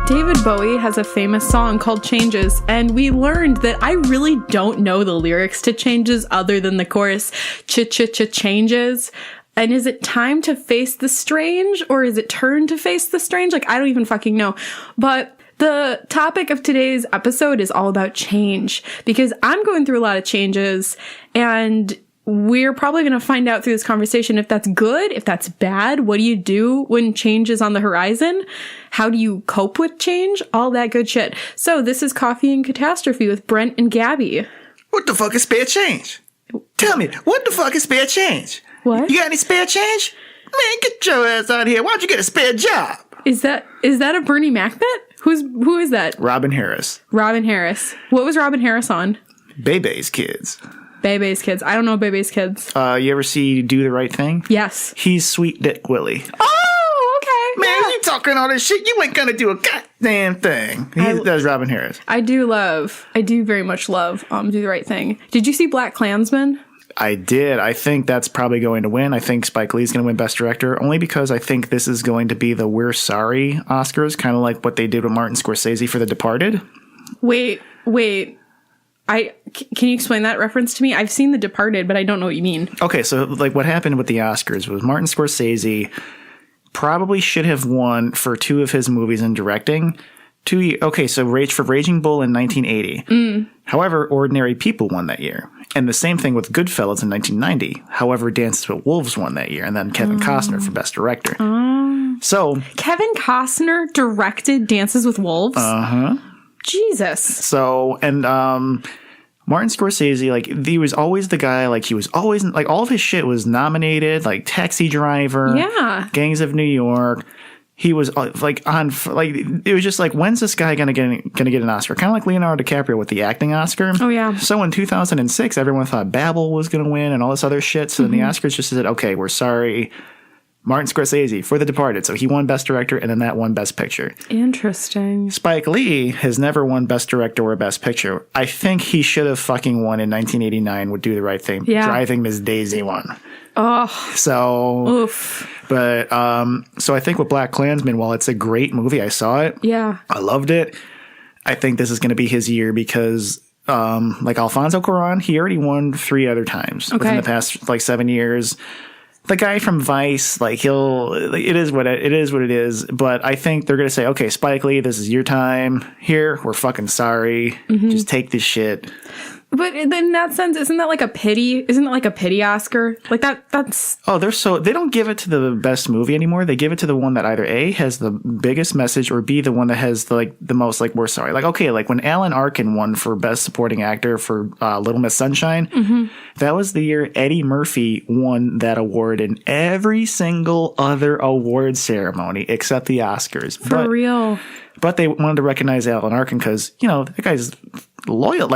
David Bowie has a famous song called Changes, and we learned that I really don't know the lyrics to Changes other than the chorus, changes. And is it time to face the strange, or is it turn to face the strange? Like, I don't even fucking know. But the topic of today's episode is all about change, because I'm going through a lot of changes, and we're probably going to find out through this conversation if that's good, if that's bad. What do you do when change is on the horizon? How do you cope with change? All that good shit. So this is Coffee and Catastrophe with Brent and Gabi. What the fuck is spare change? Tell me, what the fuck is spare change? What? You got any spare change? Man, get your ass out here. Why don't you get a spare job? Is that a Bernie Mac bit? Who is that? Robin Harris. Robin Harris. What was Robin Harris on? Bebe's Kids. Bebe's Kids. I don't know Bebe's Kids. You ever see Do the Right Thing? Yes. He's Sweet Dick Willie. Oh, okay. Man, yeah. you talking all this shit. You ain't gonna do a goddamn thing. That's Robin Harris. I do very much love Do the Right Thing. Did you see Black Klansman? I did. I think that's probably going to win. I think Spike Lee's going to win Best Director, only because I think this is going to be the We're Sorry Oscars, kind of like what they did with Martin Scorsese for The Departed. Wait. Can you explain that reference to me? I've seen The Departed, but I don't know what you mean. Okay, so like what happened with the Oscars was Martin Scorsese probably should have won for two of his movies in directing. So Raging Bull in 1980. However, Ordinary People won that year. And the same thing with Goodfellas in 1990. However, Dances with Wolves won that year. And then Kevin Costner for Best Director. So Kevin Costner directed Dances with Wolves? Uh-huh. Jesus. So, and Martin Scorsese, like, he was always the guy, like, he was always, like, all of his shit was nominated, like Taxi Driver, yeah, Gangs of New York. He was it was just like, when's this guy gonna get an Oscar? Kind of like Leonardo DiCaprio with the acting Oscar. Oh yeah. So in 2006, everyone thought Babel was gonna win and all this other shit. So then the Oscars just said, okay, we're sorry, Martin Scorsese for The Departed. So he won Best Director, and then that won Best Picture. Interesting. Spike Lee has never won Best Director or Best Picture. I think he should have fucking won in 1989 with Do the Right Thing. Yeah. Driving Miss Daisy won. Oh. So. Oof. But, so I think with Black Klansman, while it's a great movie, I saw it. Yeah. I loved it. I think this is going to be his year because, like Alfonso Cuarón, he already won 3 other times within the past, 7 years. The guy from Vice, it is what it is. But I think they're going to say, okay, Spike Lee, this is your time. Here, we're fucking sorry. Just take this shit. But in that sense, isn't that like a pity? Isn't that like a pity Oscar? Like that's... Oh, they don't give it to the best movie anymore. They give it to the one that either A, has the biggest message, or B, the one that has the most, we're sorry. When Alan Arkin won for Best Supporting Actor for Little Miss Sunshine, that was the year Eddie Murphy won that award in every single other award ceremony except the Oscars. For real. But they wanted to recognize Alan Arkin because, that guy's loyal,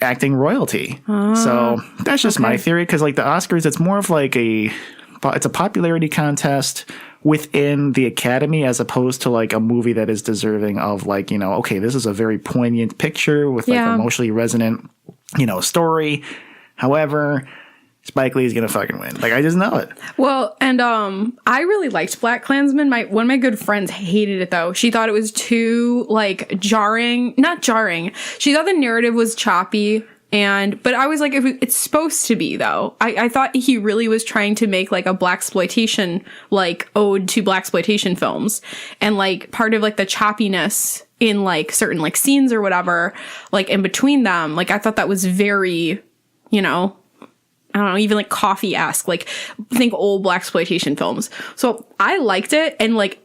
acting royalty. So that's just my theory, because the Oscars, it's more of it's a popularity contest within the Academy, as opposed to a movie that is deserving of okay, this is a very poignant picture with emotionally resonant, story. However, Spike Lee is going to fucking win. I just know it. Well, and I really liked Black Klansman. One of my good friends hated it, though. She thought it was too, jarring. Not jarring. She thought the narrative was choppy. But I was like, it's supposed to be, though. I thought he really was trying to make, a blaxploitation, ode to blaxploitation films. And, part of, the choppiness in, certain, scenes or whatever, in between them, I thought that was very, I don't know, even Coffee-esque, think old blaxploitation films. So I liked it, and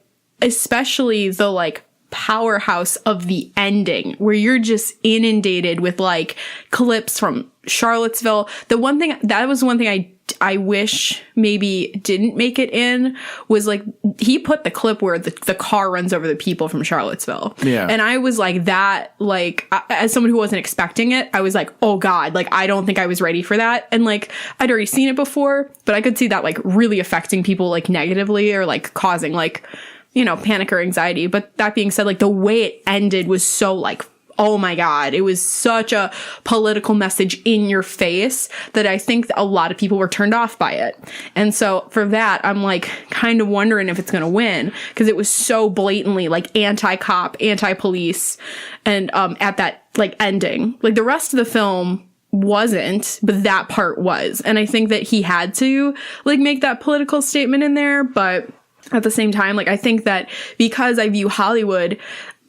especially the powerhouse of the ending, where you're just inundated with clips from Charlottesville. That was one thing I wish maybe didn't make it in, was he put the clip where the car runs over the people from Charlottesville. Yeah. And I was as someone who wasn't expecting it, I was like, oh God, I don't think I was ready for that. And I'd already seen it before, but I could see that really affecting people negatively, or causing panic or anxiety. But that being said, the way it ended was so oh my God, it was such a political message in your face that I think a lot of people were turned off by it. And so for that, I'm like kind of wondering if it's going to win, because it was so blatantly like anti-cop, anti-police, and at that like ending, like the rest of the film wasn't, but that part was. And I think that he had to like make that political statement in there. But at the same time, like I think that because I view Hollywood,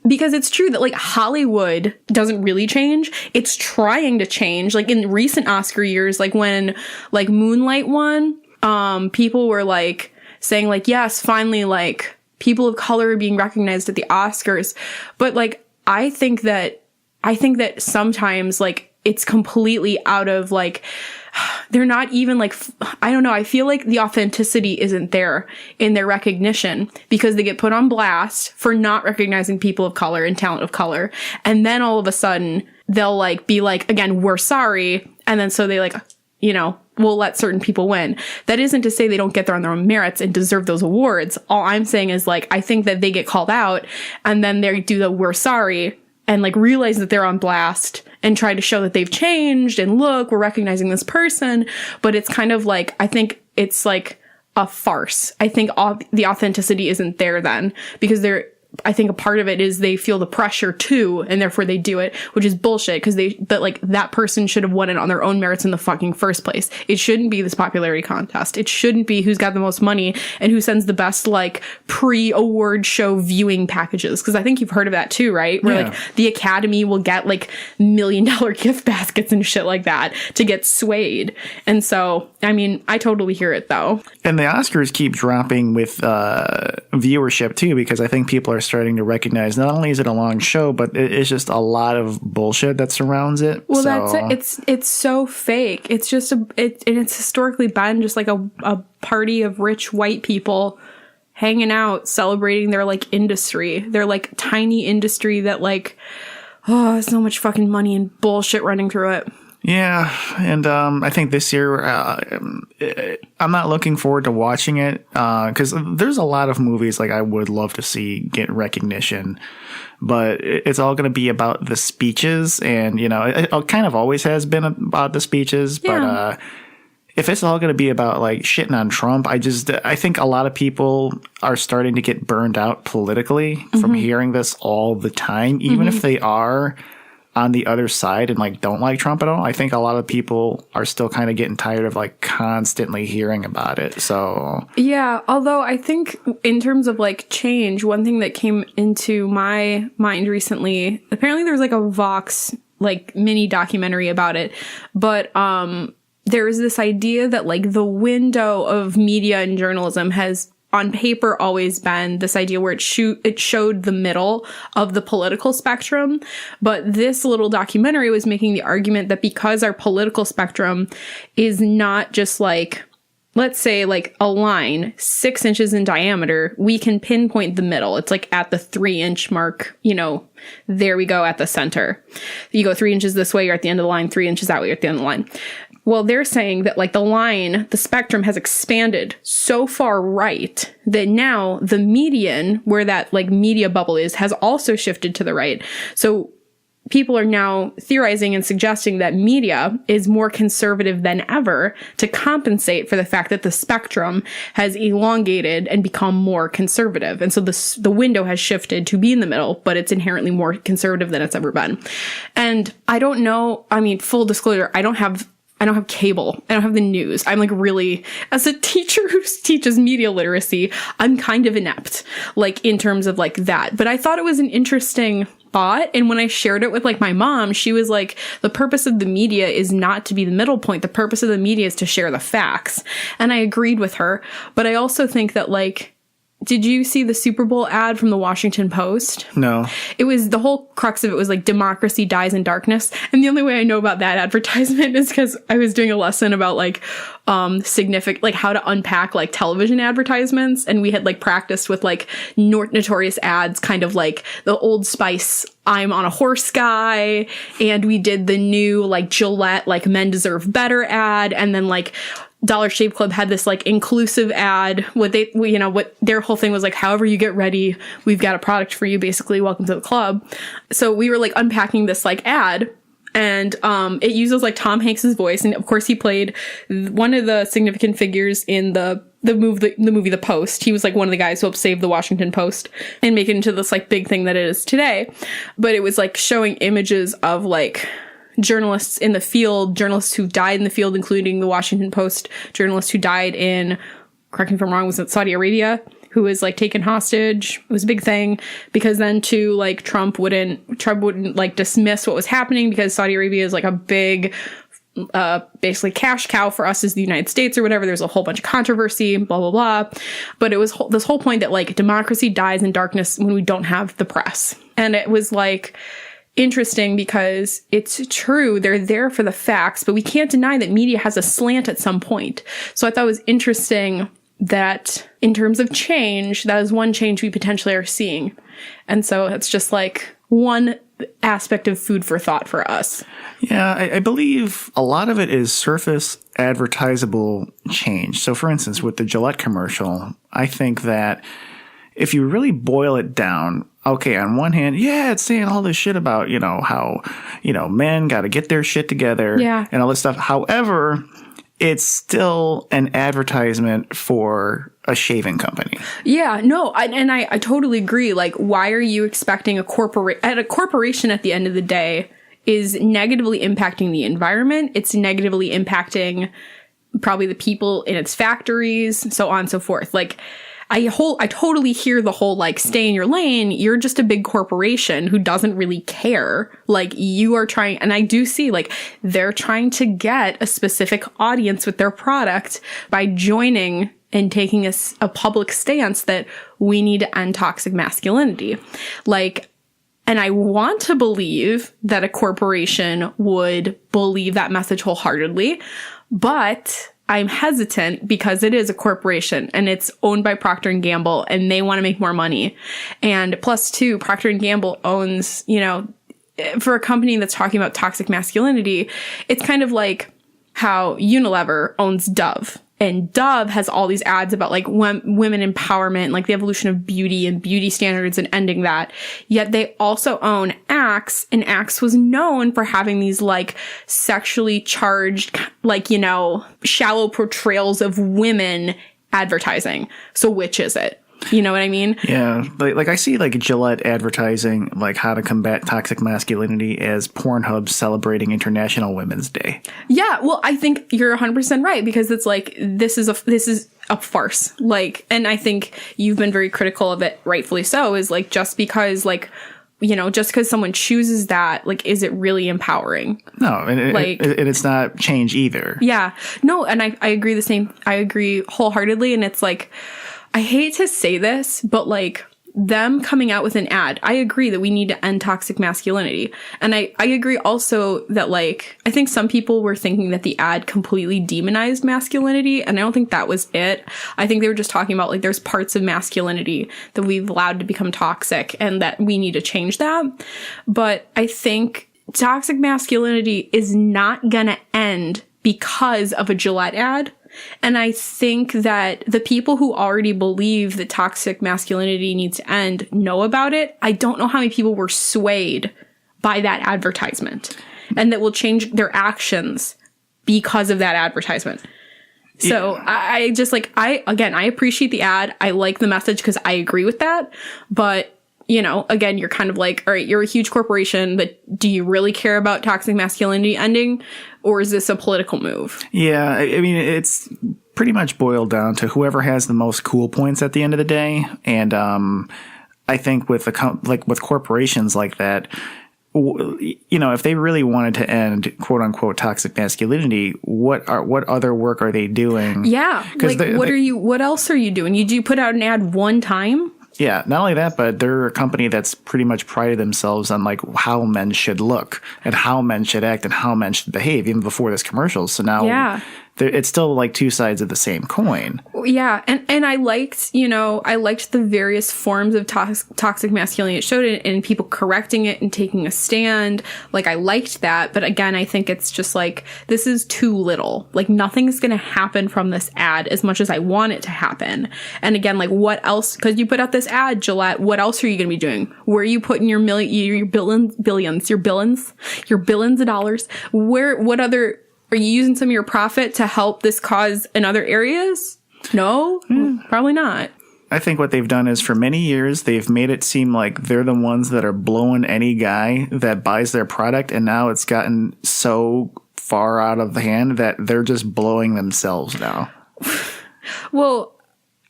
because it's true that like Hollywood doesn't really change. It's trying to change. Like in recent Oscar years, like when like Moonlight won, people were like saying like, yes, finally, like people of color are being recognized at the Oscars. But like, I think that sometimes like it's completely out of like, they're not even like, I don't know. I feel like the authenticity isn't there in their recognition, because they get put on blast for not recognizing people of color and talent of color. And then all of a sudden they'll like be like, again, we're sorry. And then so they like, you know, will let certain people win. That isn't to say they don't get there on their own merits and deserve those awards. All I'm saying is like, I think that they get called out and then they do the we're sorry and like realize that they're on blast and try to show that they've changed and look, we're recognizing this person. But it's kind of like, I think it's like a farce. I think the authenticity isn't there then, because I think a part of it is they feel the pressure too, and therefore they do it, which is bullshit, because like that person should have won it on their own merits in the fucking first place. It shouldn't be this popularity contest. It shouldn't be who's got the most money and who sends the best like pre-award show viewing packages, because I think you've heard of that too, right? Where like the Academy will get like $1 million gift baskets and shit like that to get swayed. And so, I mean, I totally hear it though. And the Oscars keep dropping with viewership too, because I think people are starting to recognize not only is it a long show, but it's just a lot of bullshit that surrounds it. Well, that's it. It's so fake. It's just and it's historically been just like a party of rich white people hanging out, celebrating their like industry, their like tiny industry that like, oh, so much fucking money and bullshit running through it. Yeah, and I think this year I'm not looking forward to watching it because there's a lot of movies like I would love to see get recognition, but it's all going to be about the speeches, and you know it kind of always has been about the speeches, but if it's all going to be about like shitting on Trump, I think a lot of people are starting to get burned out politically from hearing this all the time, even if they are on the other side and like don't like Trump at all. I think a lot of people are still kind of getting tired of like constantly hearing about it. So yeah, although I think in terms of like change, one thing that came into my mind recently, apparently there's like a Vox like mini documentary about it, but there is this idea that like the window of media and journalism has on paper always been this idea where it showed the middle of the political spectrum. But this little documentary was making the argument that because our political spectrum is not just like, let's say like a line 6 inches in diameter, we can pinpoint the middle. It's like at the 3-inch mark, you know, there we go at the center. You go 3 inches this way, you're at the end of the line, 3 inches that way, you're at the end of the line. Well, they're saying that like the spectrum has expanded so far right that now the median, where that like media bubble is, has also shifted to the right. So people are now theorizing and suggesting that media is more conservative than ever to compensate for the fact that the spectrum has elongated and become more conservative. And so the window has shifted to be in the middle, but it's inherently more conservative than it's ever been. And I don't know, I mean, full disclosure, I don't have cable. I don't have the news. I'm like really, as a teacher who teaches media literacy, I'm kind of inept, like in terms of like that. But I thought it was an interesting thought. And when I shared it with like my mom, she was like, the purpose of the media is not to be the middle point. The purpose of the media is to share the facts. And I agreed with her. But I also think that like, did you see the Super Bowl ad from the Washington Post? No. It was, the whole crux of it was like democracy dies in darkness. And the only way I know about that advertisement is because I was doing a lesson about like significant, like how to unpack like television advertisements. And we had like practiced with like notorious ads, kind of like the Old Spice I'm on a horse guy. And we did the new like Gillette, like men deserve better ad. And then like Dollar Shave Club had this like inclusive ad. What their whole thing was like, however you get ready, we've got a product for you, basically, welcome to the club. So we were like unpacking this like ad, and it uses like Tom Hanks's voice, and of course he played one of the significant figures in the movie The Post. He was like one of the guys who helped save the Washington Post and make it into this like big thing that it is today. But it was like showing images of like journalists in the field, journalists who died in the field, including the Washington Post journalist who died in, correct me if I'm wrong, was it Saudi Arabia, who was like taken hostage. It was a big thing because then too, like Trump wouldn't like dismiss what was happening because Saudi Arabia is like a big basically cash cow for us as the United States or whatever. There's a whole bunch of controversy, blah, blah, blah. But it was this whole point that like democracy dies in darkness when we don't have the press. And it was like interesting because it's true. They're there for the facts, but we can't deny that media has a slant at some point. So I thought it was interesting that in terms of change, that is one change we potentially are seeing. And so it's just like one aspect of food for thought for us. Yeah, I believe a lot of it is surface advertisable change. So for instance, with the Gillette commercial, I think that if you really boil it down, okay, on one hand, yeah, it's saying all this shit about, how, men got to get their shit together and all this stuff. However, it's still an advertisement for a shaving company. Yeah, no, I totally agree. Like, why are you expecting a corporation at the end of the day is negatively impacting the environment. It's negatively impacting probably the people in its factories, so on and so forth. Like, I totally hear the whole, like, stay in your lane. You're just a big corporation who doesn't really care. Like, you are trying, and I do see, like, they're trying to get a specific audience with their product by joining and taking a public stance that we need to end toxic masculinity. Like, and I want to believe that a corporation would believe that message wholeheartedly, but I'm hesitant because it is a corporation and it's owned by Procter & Gamble and they want to make more money. And plus two, Procter & Gamble owns, for a company that's talking about toxic masculinity, it's kind of like how Unilever owns Dove. And Dove has all these ads about like women empowerment, like the evolution of beauty and beauty standards and ending that. Yet they also own Axe, and Axe was known for having these like sexually charged, like, shallow portrayals of women advertising. So which is it? You know what I mean? Yeah. Like I see like Gillette advertising like how to combat toxic masculinity as Pornhub celebrating International Women's Day. Yeah. Well, I think you're 100% right because it's like, this is a farce. Like, and I think you've been very critical of it, rightfully so, is like, just because like, just because someone chooses that, like, is it really empowering? No, and it's not change either. Yeah. No, and I agree I agree wholeheartedly. And it's like, I hate to say this, but like them coming out with an ad, I agree that we need to end toxic masculinity. And I agree also that like, I think some people were thinking that the ad completely demonized masculinity. And I don't think that was it. I think they were just talking about like, there's parts of masculinity that we've allowed to become toxic and that we need to change that. But I think toxic masculinity is not gonna end because of a Gillette ad. And I think that the people who already believe that toxic masculinity needs to end know about it. I don't know how many people were swayed by that advertisement and that will change their actions because of that advertisement. So yeah. I just like, I appreciate the ad. I like the message because I agree with that. But again, you're kind of like, all right, you're a huge corporation, but do you really care about toxic masculinity ending? Or is this a political move? Yeah, I mean, it's pretty much boiled down to whoever has the most cool points at the end of the day. And I think with with corporations like that, if they really wanted to end quote unquote toxic masculinity, what other work are they doing? Yeah, like what else are you doing? You put out an ad one time? Yeah, not only that, but they're a company that's pretty much prided themselves on like how men should look and how men should act and how men should behave even before this commercial. So now it's still like two sides of the same coin. Yeah, and I liked, I liked the various forms of toxic masculinity it showed it, and people correcting it and taking a stand. Like, I liked that, but again, I think it's just like, this is too little. Like, nothing's gonna happen from this ad as much as I want it to happen. And again, like, what else? Because you put out this ad, Gillette, what else are you gonna be doing? Where are you putting your billions of dollars? What other... Are you using some of your profit to help this cause in other areas? No, probably not. I think what they've done is for many years, they've made it seem like they're the ones that are blowing any guy that buys their product. And now it's gotten so far out of the hand that they're just blowing themselves now. Well,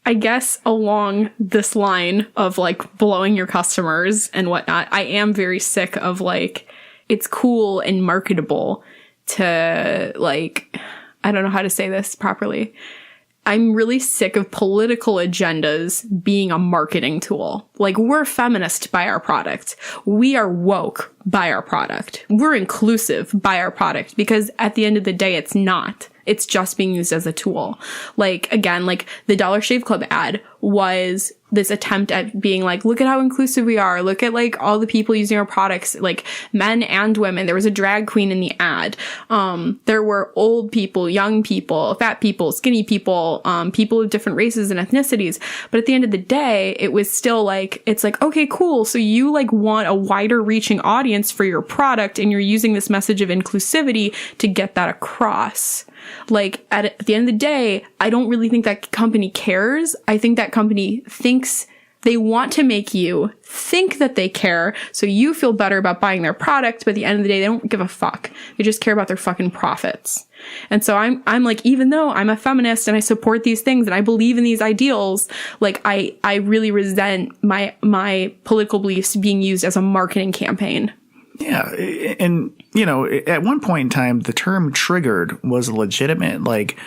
I guess along this line of like blowing your customers and whatnot, I am very sick of like, it's cool and marketable to like, I don't know how to say this properly. I'm really sick of political agendas being a marketing tool. Like, we're feminist by our product. We are woke by our product. We're inclusive by our product, because at the end of the day, it's not. It's just being used as a tool. Like, again, like the Dollar Shave Club ad was this attempt at being like, look at how inclusive we are. Look at like all the people using our products, like men and women. There was a drag queen in the ad. There were old people, young people, fat people, skinny people, people of different races and ethnicities. But at the end of the day, it was still like, it's like, okay, cool. So you like want a wider reaching audience for your product, and you're using this message of inclusivity to get that across. Like, at the end of the day, I don't really think that company cares. I think that company thinks they want to make you think that they care, so you feel better about buying their product, but at the end of the day, they don't give a fuck. They just care about their fucking profits. And so I'm like, even though I'm a feminist and I support these things and I believe in these ideals, like, I really resent my political beliefs being used as a marketing campaign. Yeah. And, at one point in time, the term triggered was a legitimate, like,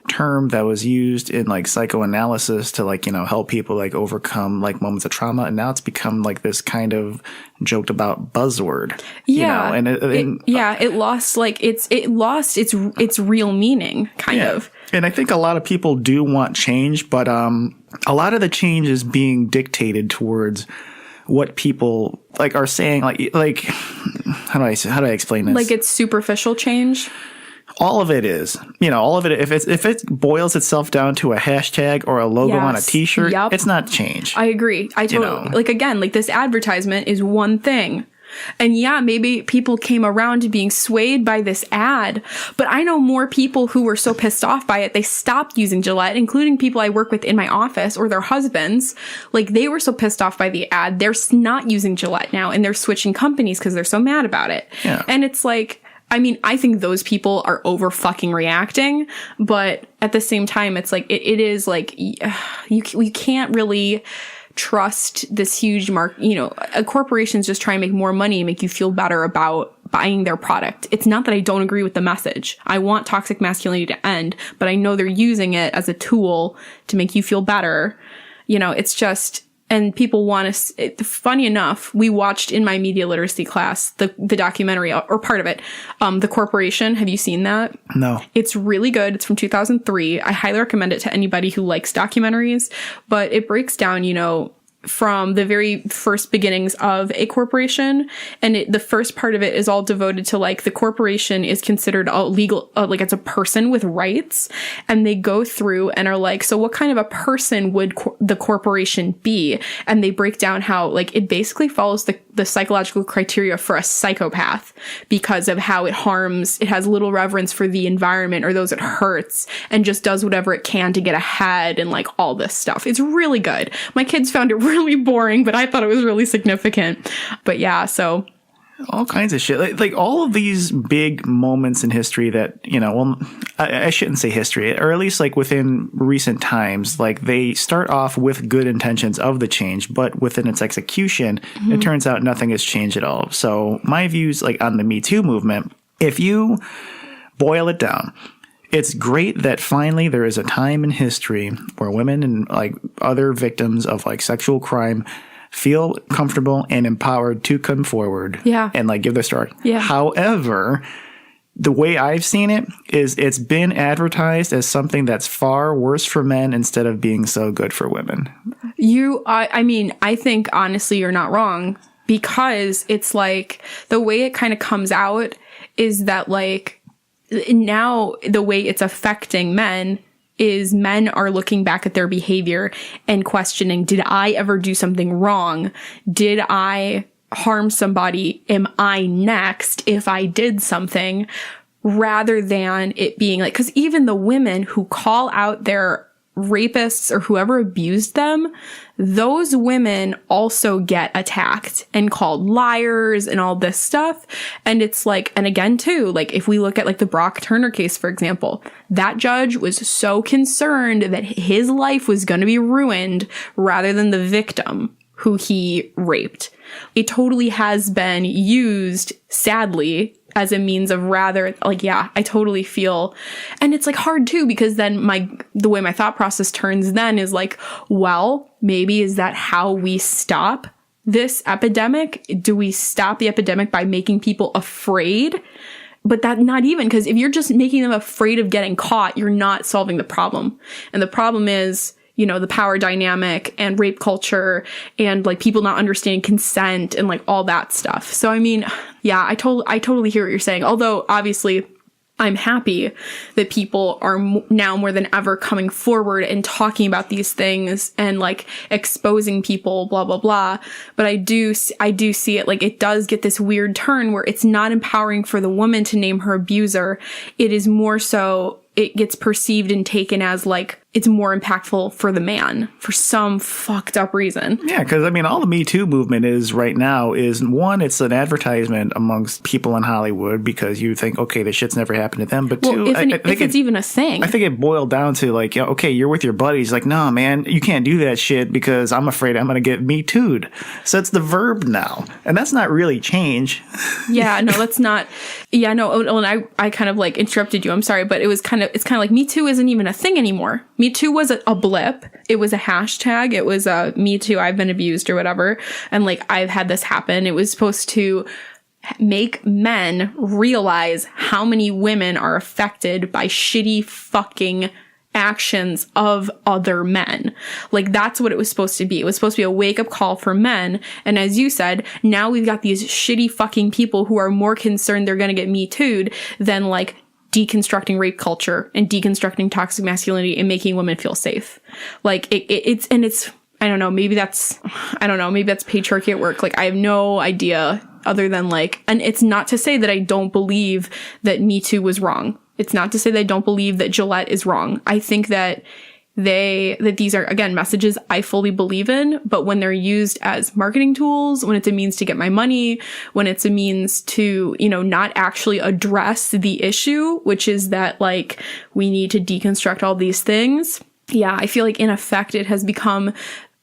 term that was used in, like, psychoanalysis to, like, help people, like, overcome, like, moments of trauma. And now it's become, like, this kind of joked about buzzword. Yeah. It lost its real meaning, kind of. And I think a lot of people do want change, but a lot of the change is being dictated towards what people like are saying, like how do I explain this? Like, it's superficial change. All of it is, all of it. If it boils itself down to a hashtag or a logo on a t-shirt, it's not change. I agree. I totally like, again, like, this advertisement is one thing. And yeah, maybe people came around to being swayed by this ad, but I know more people who were so pissed off by it, they stopped using Gillette, including people I work with in my office or their husbands. Like, they were so pissed off by the ad, they're not using Gillette now, and they're switching companies because they're so mad about it. Yeah. And it's like, I mean, I think those people are over fucking reacting, but at the same time, it's like, it is like, you can't really trust this huge a corporation's just trying to make more money and make you feel better about buying their product. It's not that I don't agree with the message. I want toxic masculinity to end, but I know they're using it as a tool to make you feel better. It's just, and people want to, funny enough, we watched in my media literacy class, the documentary, or part of it, The Corporation. Have you seen that? No. It's really good. It's from 2003. I highly recommend it to anybody who likes documentaries, but it breaks down, from the very first beginnings of a corporation. And the first part of it is all devoted to, like, the corporation is considered a legal, like, it's a person with rights. And they go through and are like, so what kind of a person would the corporation be? And they break down how, like, it basically follows the psychological criteria for a psychopath because of how it has little reverence for the environment or those it hurts, and just does whatever it can to get ahead and, like, all this stuff. It's really good. My kids found it really boring, but I thought it was really significant. But yeah, so all kinds of shit. Like all of these big moments in history that, I shouldn't say history, or at least like within recent times, like they start off with good intentions of the change, but within its execution, it turns out nothing has changed at all. So my views, like, on the Me Too movement, if you boil it down, it's great that finally there is a time in history where women and, like, other victims of, like, sexual crime feel comfortable and empowered to come forward and, like, give their story. Yeah. However, the way I've seen it is it's been advertised as something that's far worse for men instead of being so good for women. I mean, I think honestly you're not wrong, because it's like the way it kind of comes out is that like now the way it's affecting men is men are looking back at their behavior and questioning, did I ever do something wrong? Did I harm somebody? Am I next if I did something? Rather than it being like, because even the women who call out their rapists or whoever abused them, those women also get attacked and called liars and all this stuff. And it's like, and again too, like if we look at like the Brock Turner case, for example, that judge was so concerned that his life was going to be ruined rather than the victim who he raped. It totally has been used, sadly, as a means of rather, like, yeah, I totally feel, and it's like hard too, because then the way my thought process turns then is like, well, maybe is that how we stop this epidemic? Do we stop the epidemic by making people afraid? But that not even, because if you're just making them afraid of getting caught, you're not solving the problem. And the problem is, you know, the power dynamic and rape culture and like people not understanding consent and like all that stuff. So, I mean, yeah, I totally hear what you're saying. Although obviously I'm happy that people are now more than ever coming forward and talking about these things and like exposing people, blah, blah, blah. But I do see it like it does get this weird turn where it's not empowering for the woman to name her abuser. It is more so it gets perceived and taken as like it's more impactful for the man for some fucked up reason. Yeah, because I mean, all the Me Too movement is right now is one, it's an advertisement amongst people in Hollywood because you think, okay, this shit's never happened to them. But well, two, if it's even a thing. I think it boiled down to like, yeah, okay, you're with your buddies. Like, no, man, you can't do that shit because I'm afraid I'm going to get Me Too'd. So it's the verb now. And that's not really change. Yeah, no, that's not. Yeah, no, and I kind of like interrupted you. I'm sorry, but it's kind of like Me Too isn't even a thing anymore. Me Too was a blip. It was a hashtag. It was a Me Too, I've been abused or whatever. And like, I've had this happen. It was supposed to make men realize how many women are affected by shitty fucking actions of other men. Like, that's what it was supposed to be. It was supposed to be a wake-up call for men. And as you said, now we've got these shitty fucking people who are more concerned they're gonna get Me Too'd than like deconstructing rape culture and deconstructing toxic masculinity and making women feel safe. Like it's I don't know, maybe that's patriarchy at work. Like, I have no idea other than like, and it's not to say that I don't believe that Me Too was wrong. It's not to say that I don't believe that Gillette is wrong. I think that these are, again, messages I fully believe in, but when they're used as marketing tools, when it's a means to get my money, when it's a means to, you know, not actually address the issue, which is that like we need to deconstruct all these things. Yeah, I feel like in effect it has become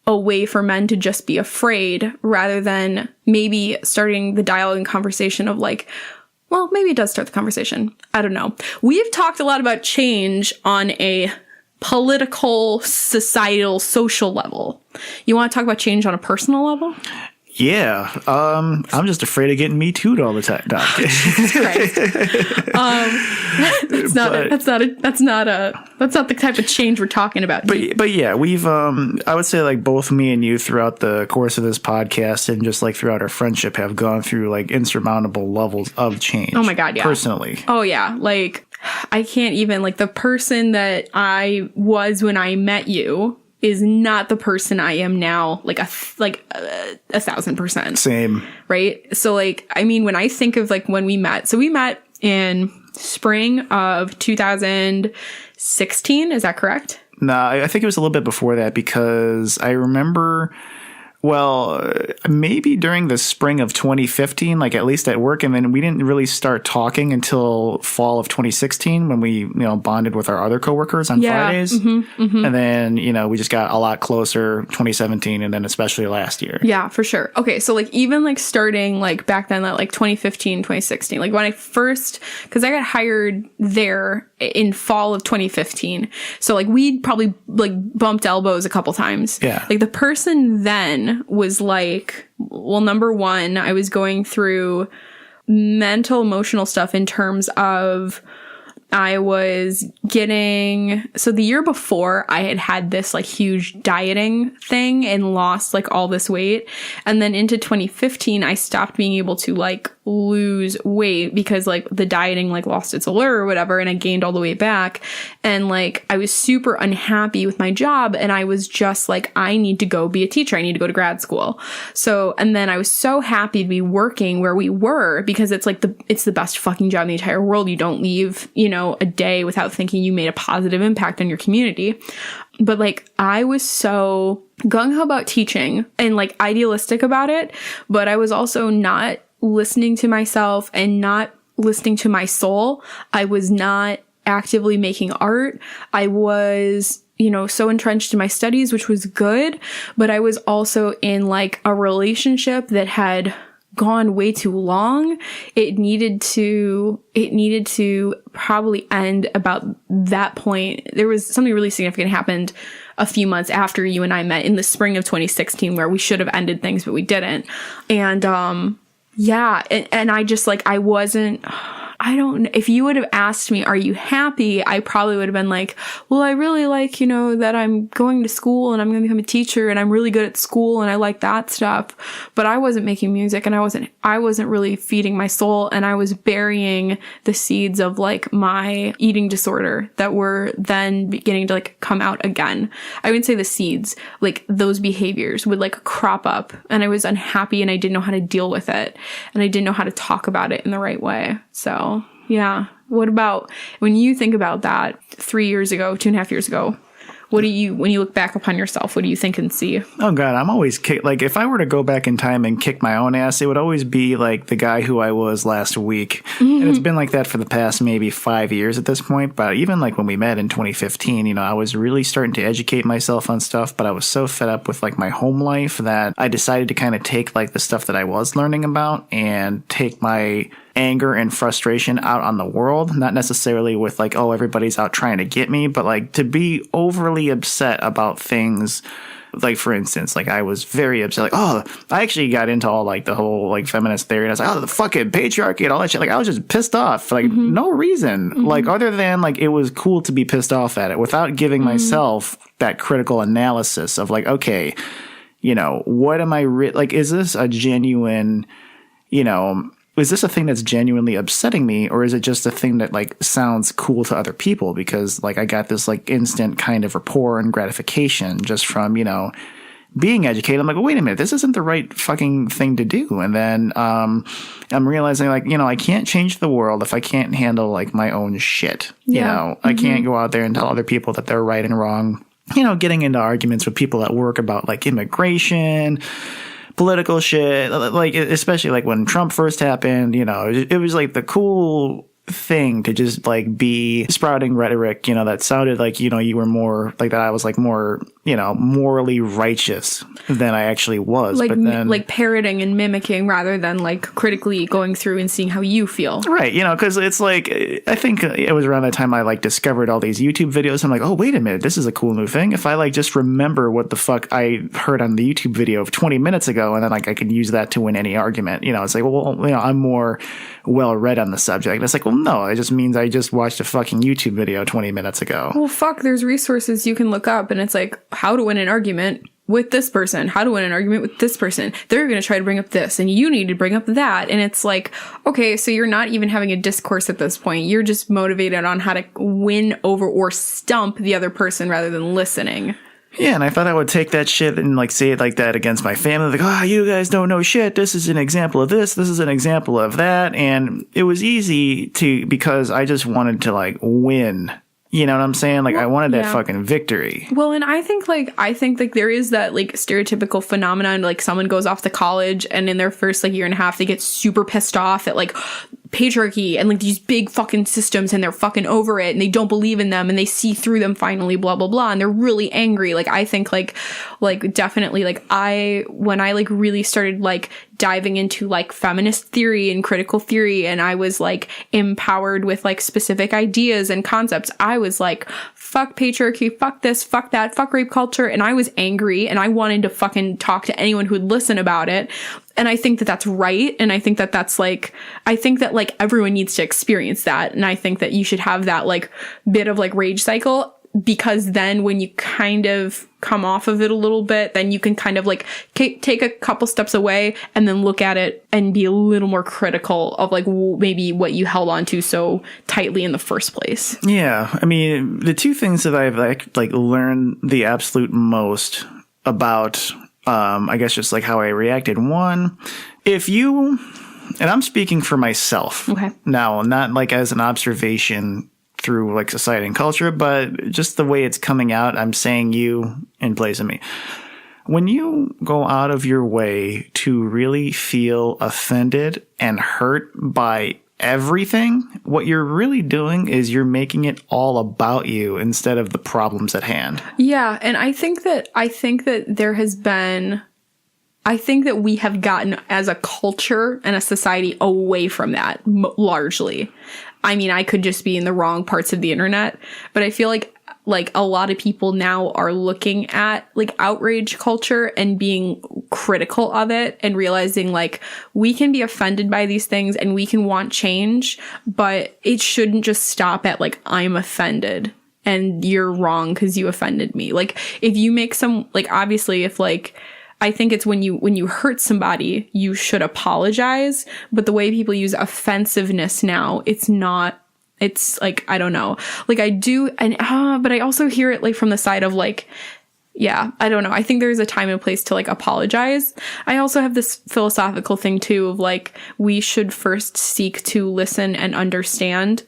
a way for men to just be afraid rather than maybe starting the dialogue and conversation of like, well, maybe it does start the conversation. I don't know. We've talked a lot about change on a political, societal, social level. You want to talk about change on a personal level? Yeah. I'm just afraid of getting Me Too'd all the time. No, Jesus Christ. That's not the type of change we're talking about. But yeah, we've I would say like both me and you throughout the course of this podcast and just like throughout our friendship have gone through like insurmountable levels of change. Oh my God, yeah. Personally. Oh yeah, like I can't even, like, the person that I was when I met you is not the person I am now, like 1,000%. Same. Right? So, like, I mean, when I think of, like, when we met, so we met in spring of 2016, is that correct? No, I think it was a little bit before that because I remember, well, maybe during the spring of 2015, like at least at work. And then we didn't really start talking until fall of 2016 when we, bonded with our other coworkers on Fridays. Mm-hmm, mm-hmm. And then, we just got a lot closer 2017 and then especially last year. Yeah, for sure. Okay. So like even like starting like back then, like 2015, 2016, like when I first, cause I got hired there in fall of 2015. So like we'd probably like bumped elbows a couple times. Yeah. Like the person then was like, well, number one, I was going through mental, emotional stuff in terms of I was getting, so the year before I had this like huge dieting thing and lost like all this weight. And then into 2015, I stopped being able to like lose weight because like the dieting like lost its allure or whatever. And I gained all the weight back. And like, I was super unhappy with my job. And I was just like, I need to go be a teacher. I need to go to grad school. So, and then I was so happy to be working where we were because it's like it's the best fucking job in the entire world. You don't leave, a day without thinking you made a positive impact on your community. But like, I was so gung-ho about teaching and like idealistic about it, but I was also not listening to myself and not listening to my soul. I was not actively making art. I was, so entrenched in my studies, which was good, but I was also in like a relationship that had gone way too long. It needed to probably end about that point. There was something really significant happened a few months after you and I met in the spring of 2016 where we should have ended things, but we didn't. And, and I just like, I don't know. If you would have asked me, are you happy? I probably would have been like, well, I really like, that I'm going to school and I'm going to become a teacher and I'm really good at school and I like that stuff. But I wasn't making music and I wasn't really feeding my soul, and I was burying the seeds of like my eating disorder that were then beginning to like come out again. I wouldn't say the seeds, like those behaviors would like crop up, and I was unhappy and I didn't know how to deal with it, and I didn't know how to talk about it in the right way. So yeah. What about when you think about that 3 years ago, 2.5 years ago? When you look back upon yourself, what do you think and see? Oh God, I'm always like, if I were to go back in time and kick my own ass, it would always be like the guy who I was last week. Mm-hmm. And it's been like that for the past maybe 5 years at this point. But even like when we met in 2015, I was really starting to educate myself on stuff, but I was so fed up with like my home life that I decided to kind of take like the stuff that I was learning about and take my anger and frustration out on the world, not necessarily with like, oh, everybody's out trying to get me, but like to be overly upset about things. Like, for instance, like I was very upset, like, oh, I actually got into all like the whole like feminist theory, and I was like, oh, the fucking patriarchy and all that shit. Like, I was just pissed off, like no reason, like other than like it was cool to be pissed off at it without giving myself that critical analysis of like, okay, what am I like, is this a genuine, is this a thing that's genuinely upsetting me, or is it just a thing that like sounds cool to other people because like I got this like instant kind of rapport and gratification just from, being educated? I'm like, well, wait a minute, this isn't the right fucking thing to do. And then I'm realizing like, I can't change the world if I can't handle like my own shit. I can't go out there and tell other people that they're right and wrong. Getting into arguments with people at work about like immigration, political shit, like especially like when Trump first happened, it was like the cool thing to just like be sprouting rhetoric, that sounded like, you were more like that. I was like more, morally righteous than I actually was. Like, but then like parroting and mimicking rather than like critically going through and seeing how you feel. Right. Because it's like, I think it was around that time I like discovered all these YouTube videos. I'm like, oh, wait a minute, this is a cool new thing. If I like just remember what the fuck I heard on the YouTube video of 20 minutes ago, and then like I can use that to win any argument, it's like, well, I'm more well read on the subject. And it's like, well, no, it just means I just watched a fucking YouTube video 20 minutes ago. Well, fuck, there's resources you can look up, and it's like, how to win an argument with this person, how to win an argument with this person. They're going to try to bring up this, and you need to bring up that. And it's like, okay, so you're not even having a discourse at this point. You're just motivated on how to win over or stump the other person rather than listening. Yeah, and I thought I would take that shit and like say it like that against my family. Like, oh, you guys don't know shit. This is an example of this. This is an example of that. And it was easy because I just wanted to like win. You know what I'm saying? Like, I wanted that fucking victory. Well, and I think there is that like stereotypical phenomenon, like someone goes off to college and in their first like year and a half, they get super pissed off at like patriarchy and like these big fucking systems, and they're fucking over it and they don't believe in them and they see through them finally, blah, blah, blah. And they're really angry. Like, I think like definitely like when I like really started like diving into like feminist theory and critical theory, and I was like empowered with like specific ideas and concepts, I was like fuck patriarchy, fuck this, fuck that, fuck rape culture. And I was angry and I wanted to fucking talk to anyone who would listen about it. And I think that that's right. And I think that that's like, I think that like everyone needs to experience that. And I think that you should have that like bit of like rage cycle, because then when you kind of come off of it a little bit, then you can kind of like take a couple steps away and then look at it and be a little more critical of like maybe what you held on to so tightly in the first place. Yeah. I mean, the two things that I've like learned the absolute most about, I guess just like how I reacted. One, if you, and I'm speaking for myself now, not like as an observation through like society and culture, but just the way it's coming out, I'm saying you in place of me. When you go out of your way to really feel offended and hurt by everything, what you're really doing is you're making it all about you instead of the problems at hand. Yeah, and I think that there has been, I think that we have gotten as a culture and a society away from that largely. I mean, I could just be in the wrong parts of the internet, but I feel like a lot of people now are looking at like outrage culture and being critical of it and realizing like we can be offended by these things and we can want change, but it shouldn't just stop at like, I'm offended and you're wrong because you offended me. Like if you make some, like obviously if like, I think it's when you hurt somebody, you should apologize. But the way people use offensiveness now, it's like, I don't know. Like I do, and but I also hear it like from the side of like, yeah, I don't know. I think there's a time and place to like apologize. I also have this philosophical thing too of like, we should first seek to listen and understand,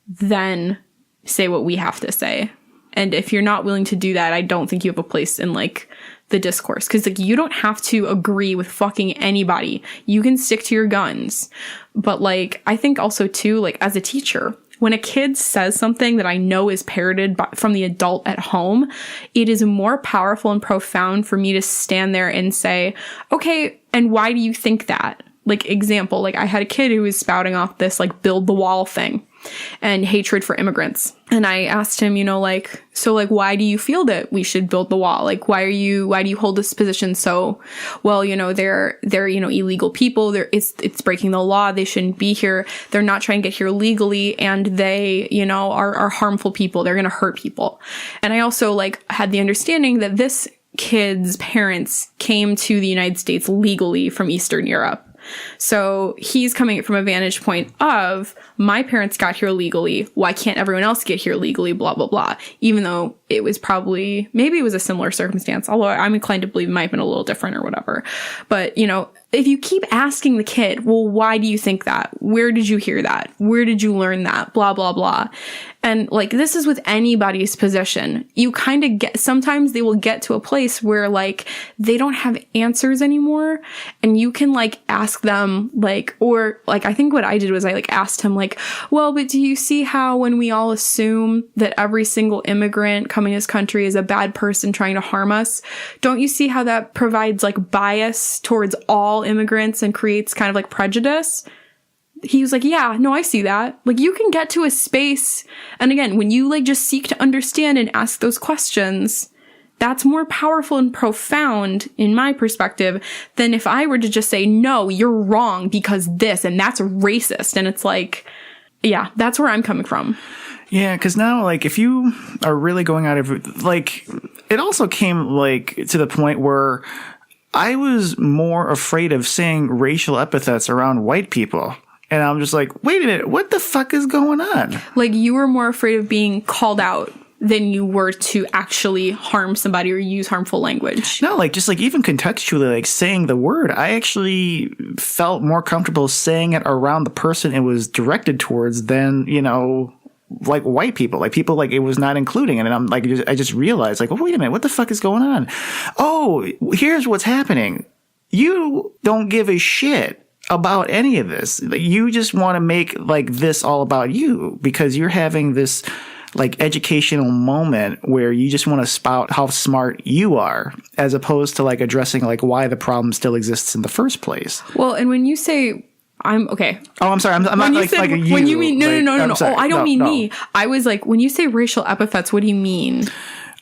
then say what we have to say. And if you're not willing to do that, I don't think you have a place in like the discourse, because like you don't have to agree with fucking anybody. You can stick to your guns. But like I think also too, like as a teacher, when a kid says something that I know is parroted from the adult at home, it is more powerful and profound for me to stand there and say, okay, and why do you think that? Like example, like I had a kid who was spouting off this like build the wall thing and hatred for immigrants. And I asked him, you know, like, so like, why do you feel that we should build the wall? Like, why do you hold this position so, well, you know, they're, you know, illegal people. It's breaking the law. They shouldn't be here. They're not trying to get here legally. And they, you know, are harmful people. They're going to hurt people. And I also like had the understanding that this kid's parents came to the United States legally from Eastern Europe. So he's coming from a vantage point of my parents got here legally. Why can't everyone else get here legally? Blah, blah, blah. Even though it was maybe it was a similar circumstance, although I'm inclined to believe it might have been a little different or whatever. But, you know, if you keep asking the kid, well, why do you think that? Where did you hear that? Where did you learn that? Blah, blah, blah. And like, this is with anybody's position. You kind of sometimes they will get to a place where like, they don't have answers anymore. And you can like ask them like, or like, I think what I did was I like asked him like, well, but do you see how when we all assume that every single immigrant coming to this country is a bad person trying to harm us? Don't you see how that provides like bias towards all immigrants and creates kind of like prejudice? He was like, yeah, no, I see that. Like you can get to a space. And again, when you like just seek to understand and ask those questions, that's more powerful and profound in my perspective than if I were to just say, no, you're wrong because this, and that's racist. And it's like, yeah, that's where I'm coming from. Yeah, because now, like, if you are really going out of, like, it also came, like, to the point where I was more afraid of saying racial epithets around white people. And I'm just like, wait a minute, what the fuck is going on? Like, you were more afraid of being called out than you were to actually harm somebody or use harmful language. No, like, just, like, even contextually, like, saying the word, I actually felt more comfortable saying it around the person it was directed towards than, you know, like, white people. Like, people, like, it was not including. And I'm, like, I just realized, like, well, wait a minute, what the fuck is going on? Oh, here's what's happening. You don't give a shit about any of this. You just want to make like this all about you because you're having this like educational moment where you just want to spout how smart you are as opposed to like addressing like why the problem still exists in the first place. Well, and when you say I'm okay. Oh, I'm sorry. I'm not like a you. When you mean no. Sorry. Oh, I don't mean no. me. I was like, when you say racial epithets, what do you mean?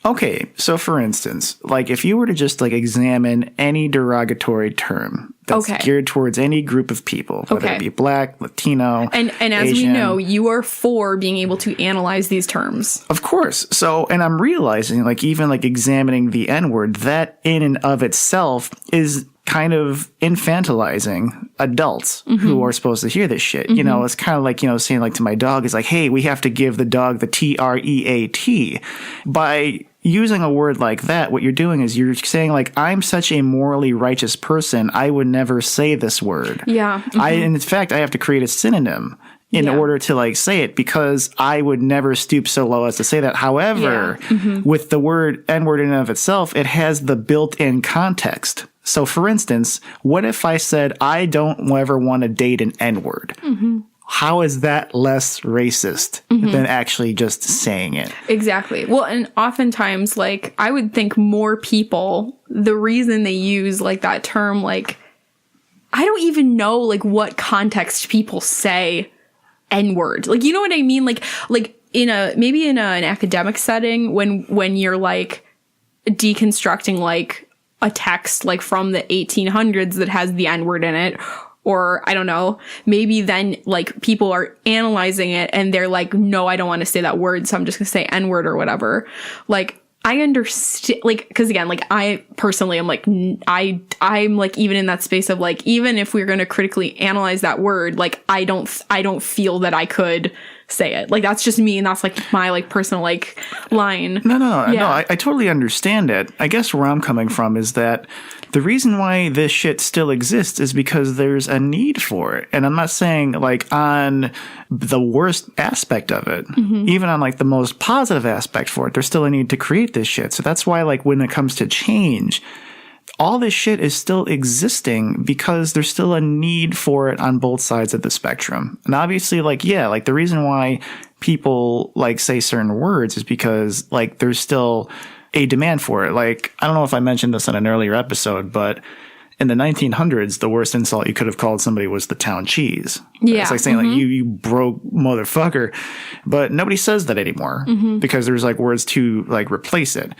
Okay, so for instance, like if you were to just like examine any derogatory term that's geared towards any group of people, whether it be Black, Latino, and as Asian, we know, you are for being able to analyze these terms. Of course. So, and I'm realizing, like even like examining the N-word, that in and of itself is kind of infantilizing adults who are supposed to hear this shit. You know, it's kind of like, you know, saying like to my dog is like, hey, we have to give the dog the TREAT. By using a word like that, what you're doing is you're saying like, I'm such a morally righteous person, I would never say this word. Yeah. In fact, I have to create a synonym in order to like say it because I would never stoop so low as to say that. However, with the word N-word in and of itself, it has the built-in context. So for instance, what if I said, I don't ever want to date an N-word? How is that less racist than actually just saying it? Exactly. Well, and oftentimes, like, I would think more people, the reason they use like that term, like, I don't even know like what context people say N-word. Like, you know what I mean? Like in an academic setting when you're like deconstructing like a text like from the 1800s that has the N-word in it, or I don't know, maybe then like people are analyzing it and they're like, no, I don't want to say that word, so I'm just gonna say N-word or whatever. Like, I understand, like, because again, like I personally am like, I'm like even in that space of like, even if we're going to critically analyze that word, like I don't feel that I could say it. Like that's just me, and that's like my like personal like line. No, I totally understand it. I guess where I'm coming from is that the reason why this shit still exists is because there's a need for it. And I'm not saying like on the worst aspect of it, even on like the most positive aspect for it, there's still a need to create this shit. So that's why like when it comes to change, all this shit is still existing because there's still a need for it on both sides of the spectrum. And obviously, like, yeah, like the reason why people like say certain words is because like there's still a demand for it. Like, I don't know if I mentioned this in an earlier episode, but in the 1900s, the worst insult you could have called somebody was the town cheese. Yeah. It's like saying like, you broke motherfucker. But nobody says that anymore because there's like words to like replace it.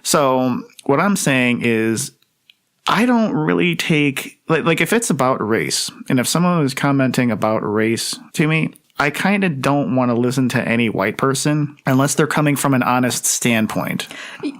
So what I'm saying is, I don't really take like if it's about race, and if someone is commenting about race to me, I kind of don't want to listen to any white person unless they're coming from an honest standpoint.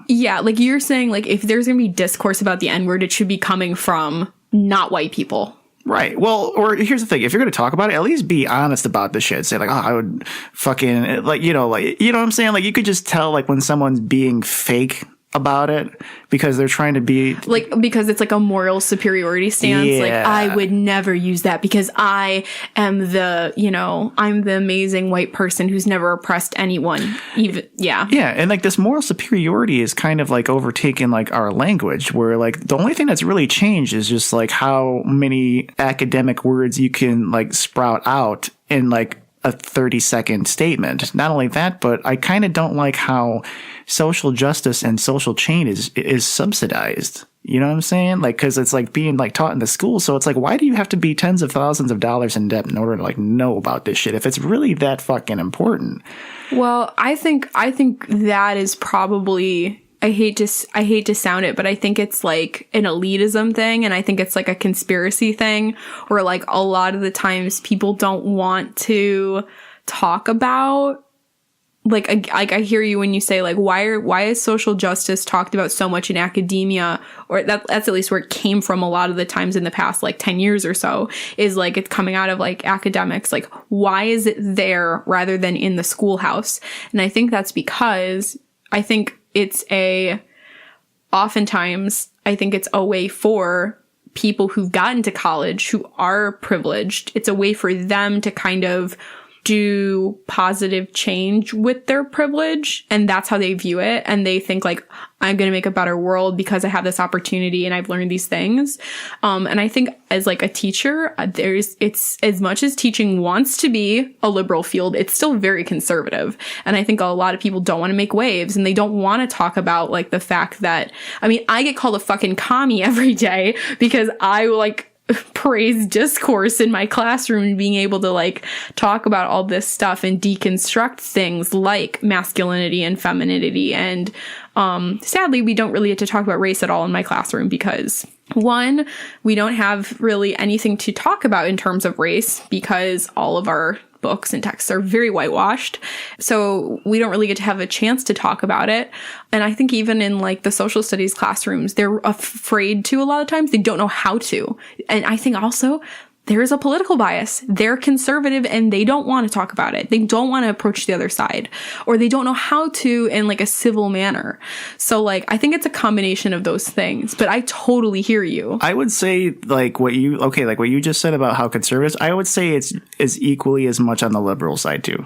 Yeah, like you're saying, like if there's going to be discourse about the N-word, it should be coming from not white people. Right. Well, or here's the thing. If you're going to talk about it, at least be honest about the shit. Say like, oh, I would fucking like, you know what I'm saying? Like you could just tell like when someone's being fake about it because they're trying to be like, because it's like a moral superiority stance. Yeah. Like I would never use that because I am the, you know, I'm the amazing white person who's never oppressed anyone. Even yeah. And like this moral superiority is kind of like overtaken like our language, where like the only thing that's really changed is just like how many academic words you can like sprout out in like a 30-second statement. Not only that, but I kind of don't like how social justice and social change is subsidized. You know what I'm saying? Like, because it's like being like taught in the school. So it's like, why do you have to be tens of thousands of dollars in debt in order to like know about this shit if it's really that fucking important? Well, I think that is probably, I hate to sound it, but I think it's like an elitism thing, and I think it's like a conspiracy thing where like a lot of the times people don't want to talk about like I hear you when you say like why is social justice talked about so much in academia, or that's at least where it came from a lot of the times in the past like 10 years or so, is like it's coming out of like academics. Like why is it there rather than in the schoolhouse? And I think that's because I think oftentimes I think it's a way for people who've gotten to college who are privileged. It's a way for them to kind of do positive change with their privilege, and that's how they view it. And they think like, I'm going to make a better world because I have this opportunity and I've learned these things. And I think as like a teacher, it's as much as teaching wants to be a liberal field, it's still very conservative. And I think a lot of people don't want to make waves, and they don't want to talk about like the fact that, I mean, I get called a fucking commie every day because I like praise discourse in my classroom and being able to like talk about all this stuff and deconstruct things like masculinity and femininity. And sadly, we don't really get to talk about race at all in my classroom because, one, we don't have really anything to talk about in terms of race because all of our books and texts are very whitewashed. So we don't really get to have a chance to talk about it. And I think even in like the social studies classrooms, they're afraid to a lot of times. They don't know how to. And I think also there is a political bias. They're conservative and they don't want to talk about it. They don't want to approach the other side, or they don't know how to in like a civil manner. So like, I think it's a combination of those things, but I totally hear you. I would say like what you just said about how conservatives, I would say it's equally as much on the liberal side too.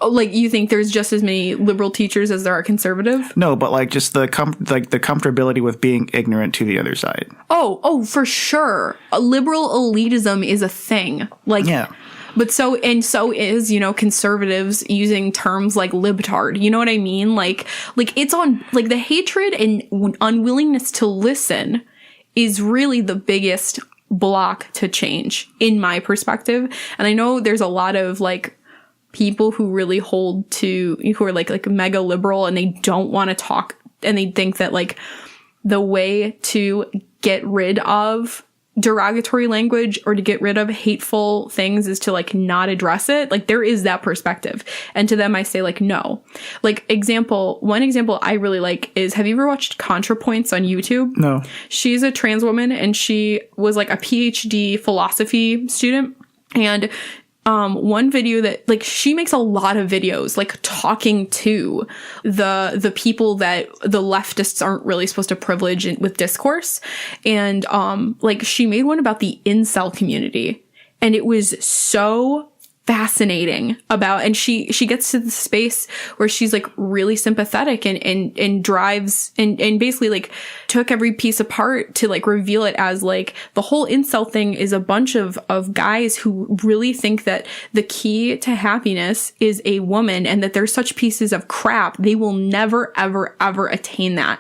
Oh, like you think there's just as many liberal teachers as there are conservative? No, but like just the comfortability with being ignorant to the other side. Oh, for sure. A liberal elitism is a thing. Like, yeah. But so is, conservatives using terms like libtard. You know what I mean? Like it's on, like the hatred and unwillingness to listen is really the biggest block to change in my perspective. And I know there's a lot of like people who really who are like mega liberal and they don't want to talk, and they think that like the way to get rid of derogatory language or to get rid of hateful things is to like not address it. Like there is that perspective. And to them, I say like, no. Like one example I really like is, have you ever watched ContraPoints on YouTube? No. She's a trans woman and she was like a PhD philosophy student. And one video that like she makes a lot of videos like talking to the people that the leftists aren't really supposed to privilege with discourse. And like she made one about the incel community, and it was so fascinating and she gets to the space where she's like really sympathetic and drives and basically like took every piece apart to like reveal it as like the whole incel thing is a bunch of guys who really think that the key to happiness is a woman, and that they're such pieces of crap they will never ever attain that.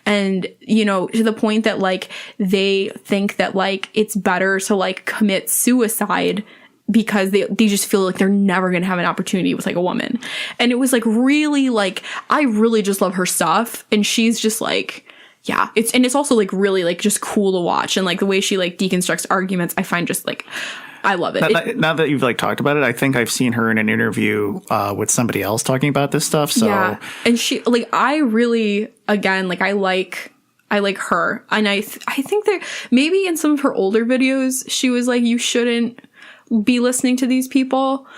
And to the point that like they think that like it's better to like commit suicide because they just feel like they're never going to have an opportunity with like a woman. And it was like really like, I really just love her stuff. And she's just like, yeah, it's also like really like just cool to watch. And like the way she like deconstructs arguments, I find just like, I love it. Now that you've like talked about it, I think I've seen her in an interview with somebody else talking about this stuff. So yeah. And she like, I really, again, like I like her. And I think that maybe in some of her older videos, she was like, you shouldn't be listening to these people.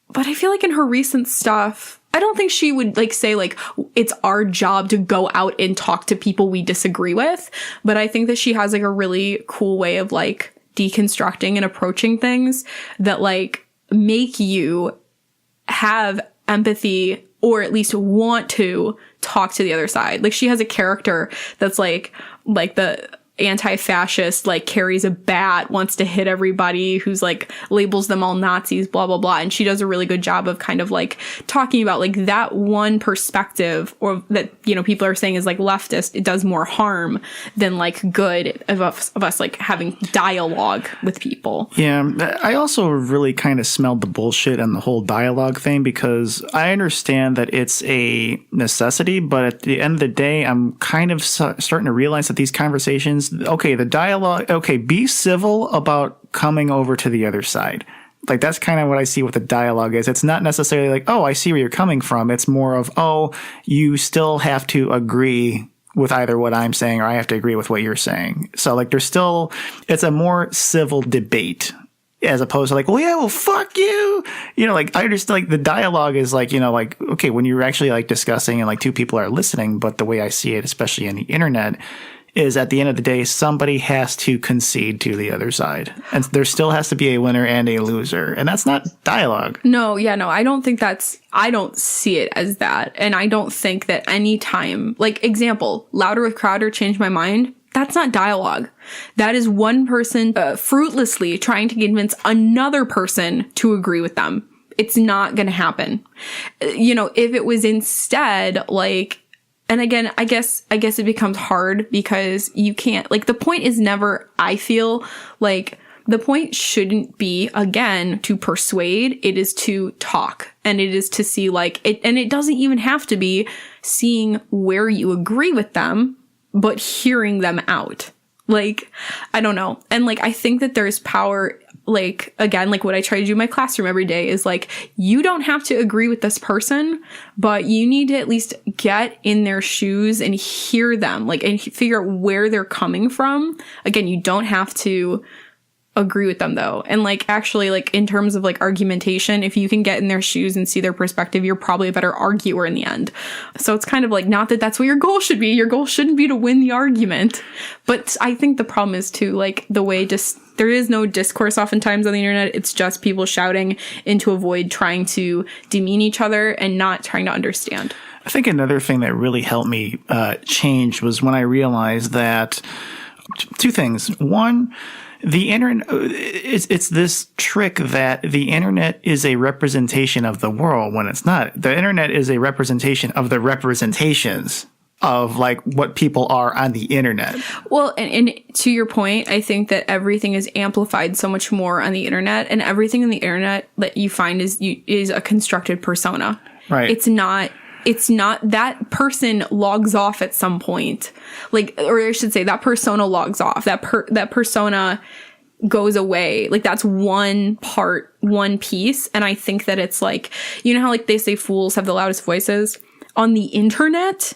But I feel like in her recent stuff, I don't think she would like say like it's our job to go out and talk to people we disagree with. But I think that she has like a really cool way of like deconstructing and approaching things that like make you have empathy or at least want to talk to the other side. Like she has a character that's like the anti-fascist, like carries a bat, wants to hit everybody, who's like labels them all Nazis, blah blah blah. And she does a really good job of kind of like talking about like that one perspective, or that people are saying is like leftist. It does more harm than like good of us like having dialogue with people. Yeah, I also really kind of smelled the bullshit on the whole dialogue thing, because I understand that it's a necessity, but at the end of the day, I'm kind of starting to realize that these conversations, okay, the dialogue, okay, be civil about coming over to the other side. Like, that's kind of what I see what the dialogue is. It's not necessarily like, oh, I see where you're coming from. It's more of, oh, you still have to agree with either what I'm saying or I have to agree with what you're saying. So, like, it's a more civil debate as opposed to like, well, yeah, well, fuck you. Like, I understand, like, the dialogue is like, like, okay, when you're actually like discussing and like two people are listening, but the way I see it, especially on the internet, is at the end of the day, somebody has to concede to the other side. And there still has to be a winner and a loser. And that's not dialogue. No, I don't see it as that. And I don't think that any time, like, example, Louder with Crowder changed my mind. That's not dialogue. That is one person fruitlessly trying to convince another person to agree with them. It's not going to happen. If it was instead like, and again, I guess it becomes hard because you can't, like, the point is never, I feel like, The point shouldn't be, again, to persuade. It is to talk. And it is to see like it. And it doesn't even have to be seeing where you agree with them, but hearing them out. Like, I don't know. And like, I think that there's power, like, again, like what I try to do in my classroom every day is like, you don't have to agree with this person, but you need to at least get in their shoes and hear them, like, and figure out where they're coming from. Again, you don't have to agree with them though. And like, actually, like in terms of like argumentation, if you can get in their shoes and see their perspective, you're probably a better arguer in the end. So it's kind of like, not that that's what your goal should be. Your goal shouldn't be to win the argument. But I think the problem is too, like the way there is no discourse oftentimes on the internet. It's just people shouting into a void, trying to demean each other and not trying to understand. I think another thing that really helped me change was when I realized that two things. One, the internet, it's this trick that the internet is a representation of the world when it's not. The internet is a representation of the representations of like what people are on the internet. Well, and to your point, I think that everything is amplified so much more on the internet, and everything on the internet that you find is a constructed persona. Right. It's not that person logs off at some point, like, or I should say that persona logs off. That persona goes away. Like that's one piece. And I think that it's like, you know how like they say fools have the loudest voices on the internet.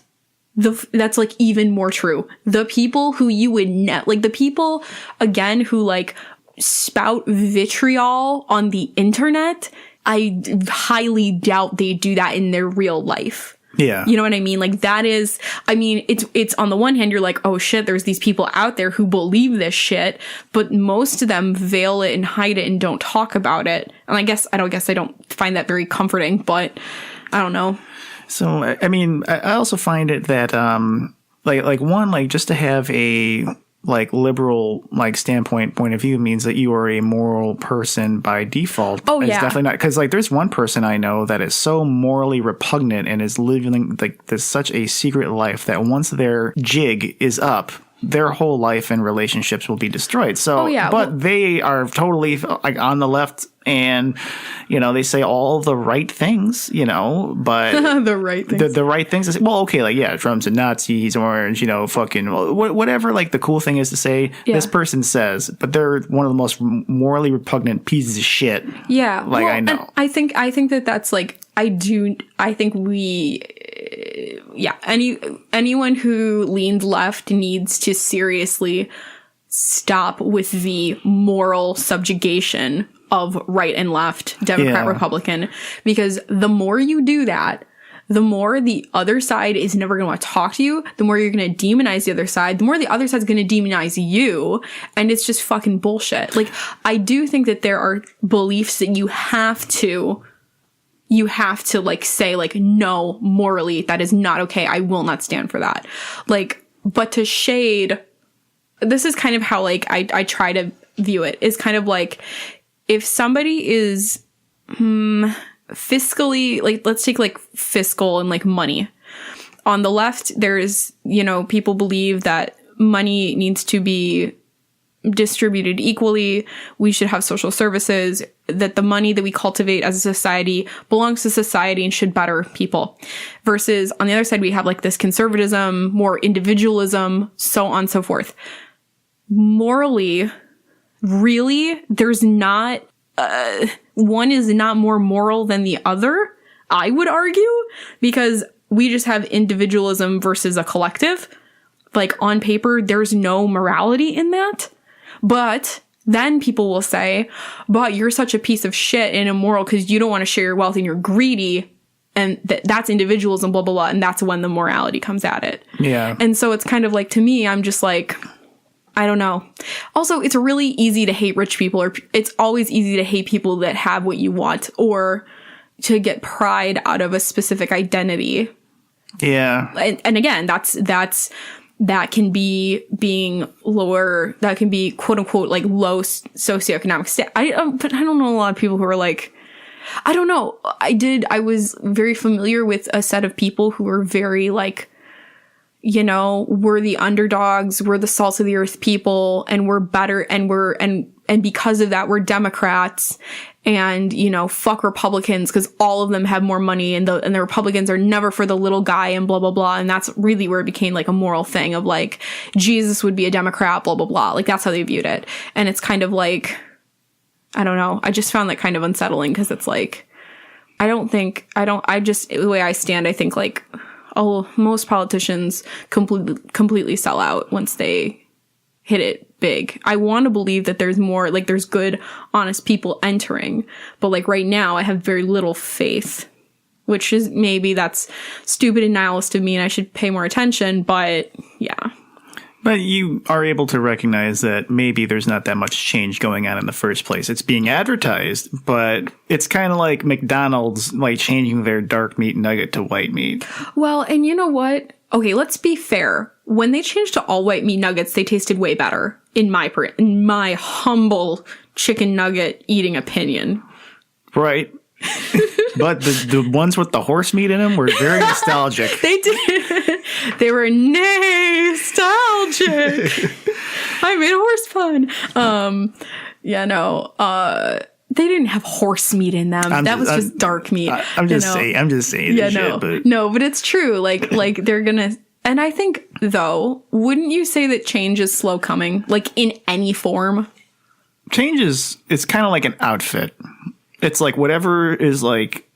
That's like even more true. The people who you would like the people again who like spout vitriol on the internet, I highly doubt they do that in their real life. Yeah. You know what I mean? Like that is, I mean, it's on the one hand, you're like, oh shit, there's these people out there who believe this shit, but most of them veil it and hide it and don't talk about it. And I don't find that very comforting, but I don't know. So, I mean, I also find it that, like just to have a like liberal like point of view means that you are a moral person by default. Oh, yeah. It's definitely not, because like there's one person I know that is so morally repugnant and is living like there's such a secret life that once their jig is up, their whole life and relationships will be destroyed. So, they are totally like on the left, and you know they say all the right things, you know, but the right things. The right things. Well, okay, like yeah, Trump's a Nazi, he's orange, you know, fucking whatever. Like the cool thing is to say this person says, but they're one of the most morally repugnant pieces of shit. Yeah, like I know. I think that's like anyone who leans left needs to seriously stop with the moral subjugation of right and left, Democrat, Republican, because the more you do that, the more the other side is never going to want to talk to you, the more you're going to demonize the other side, the more the other side's going to demonize you, and it's just fucking bullshit. Like, I do think that there are beliefs that you have to like say like, no, morally, that is not okay. I will not stand for that. Like, but to shade, this is kind of how like I try to view it, is kind of like, if somebody is fiscally, like, let's take like fiscal and like money. On the left, there's, you know, people believe that money needs to be distributed equally. We should have social services, that the money that we cultivate as a society belongs to society and should better people. Versus on the other side, we have like this conservatism, more individualism, so on and so forth. Morally, really, there's not, one is not more moral than the other, I would argue, because we just have individualism versus a collective. Like on paper, there's no morality in that. But then people will say, but you're such a piece of shit and immoral because you don't want to share your wealth and you're greedy. And that's individualism, blah, blah, blah. And that's when the morality comes at it. Yeah. And so it's kind of like, to me, I'm just like, I don't know. Also, it's really easy to hate rich people, or it's always easy to hate people that have what you want, or to get pride out of a specific identity. Yeah. And again, that can be being lower, that can be quote unquote like low socioeconomic state. But I don't know a lot of people who are like, I don't know. I was very familiar with a set of people who were very like, you know, we're the underdogs, we're the salt of the earth people, and we're better, and because of that, we're Democrats, and, you know, fuck Republicans because all of them have more money, and the Republicans are never for the little guy, and blah, blah, blah. And that's really where it became like a moral thing of like, Jesus would be a Democrat, blah, blah, blah. Like, that's how they viewed it. And it's kind of like, I don't know. I just found that kind of unsettling because it's like, the way I stand, I think like, most politicians completely sell out once they hit it big. I want to believe that there's more, like there's good, honest people entering, but like right now I have very little faith, which is, maybe that's stupid and nihilist of me and I should pay more attention, but yeah. But you are able to recognize that maybe there's not that much change going on in the first place. It's being advertised, but it's kind of like McDonald's like changing their dark meat nugget to white meat. Well, and you know what? Okay, let's be fair. When they changed to all white meat nuggets, they tasted way better, in my humble chicken nugget eating opinion. Right. But the ones with the horse meat in them were very nostalgic. They did. They were nostalgic. I made a horse pun. Yeah, no. They didn't have horse meat in them. That was just dark meat. I'm just saying. Yeah, no. No, but it's true. Like they're gonna. And I think, though, wouldn't you say that change is slow coming? Like, in any form? Change it's kind of like an outfit. It's like whatever is like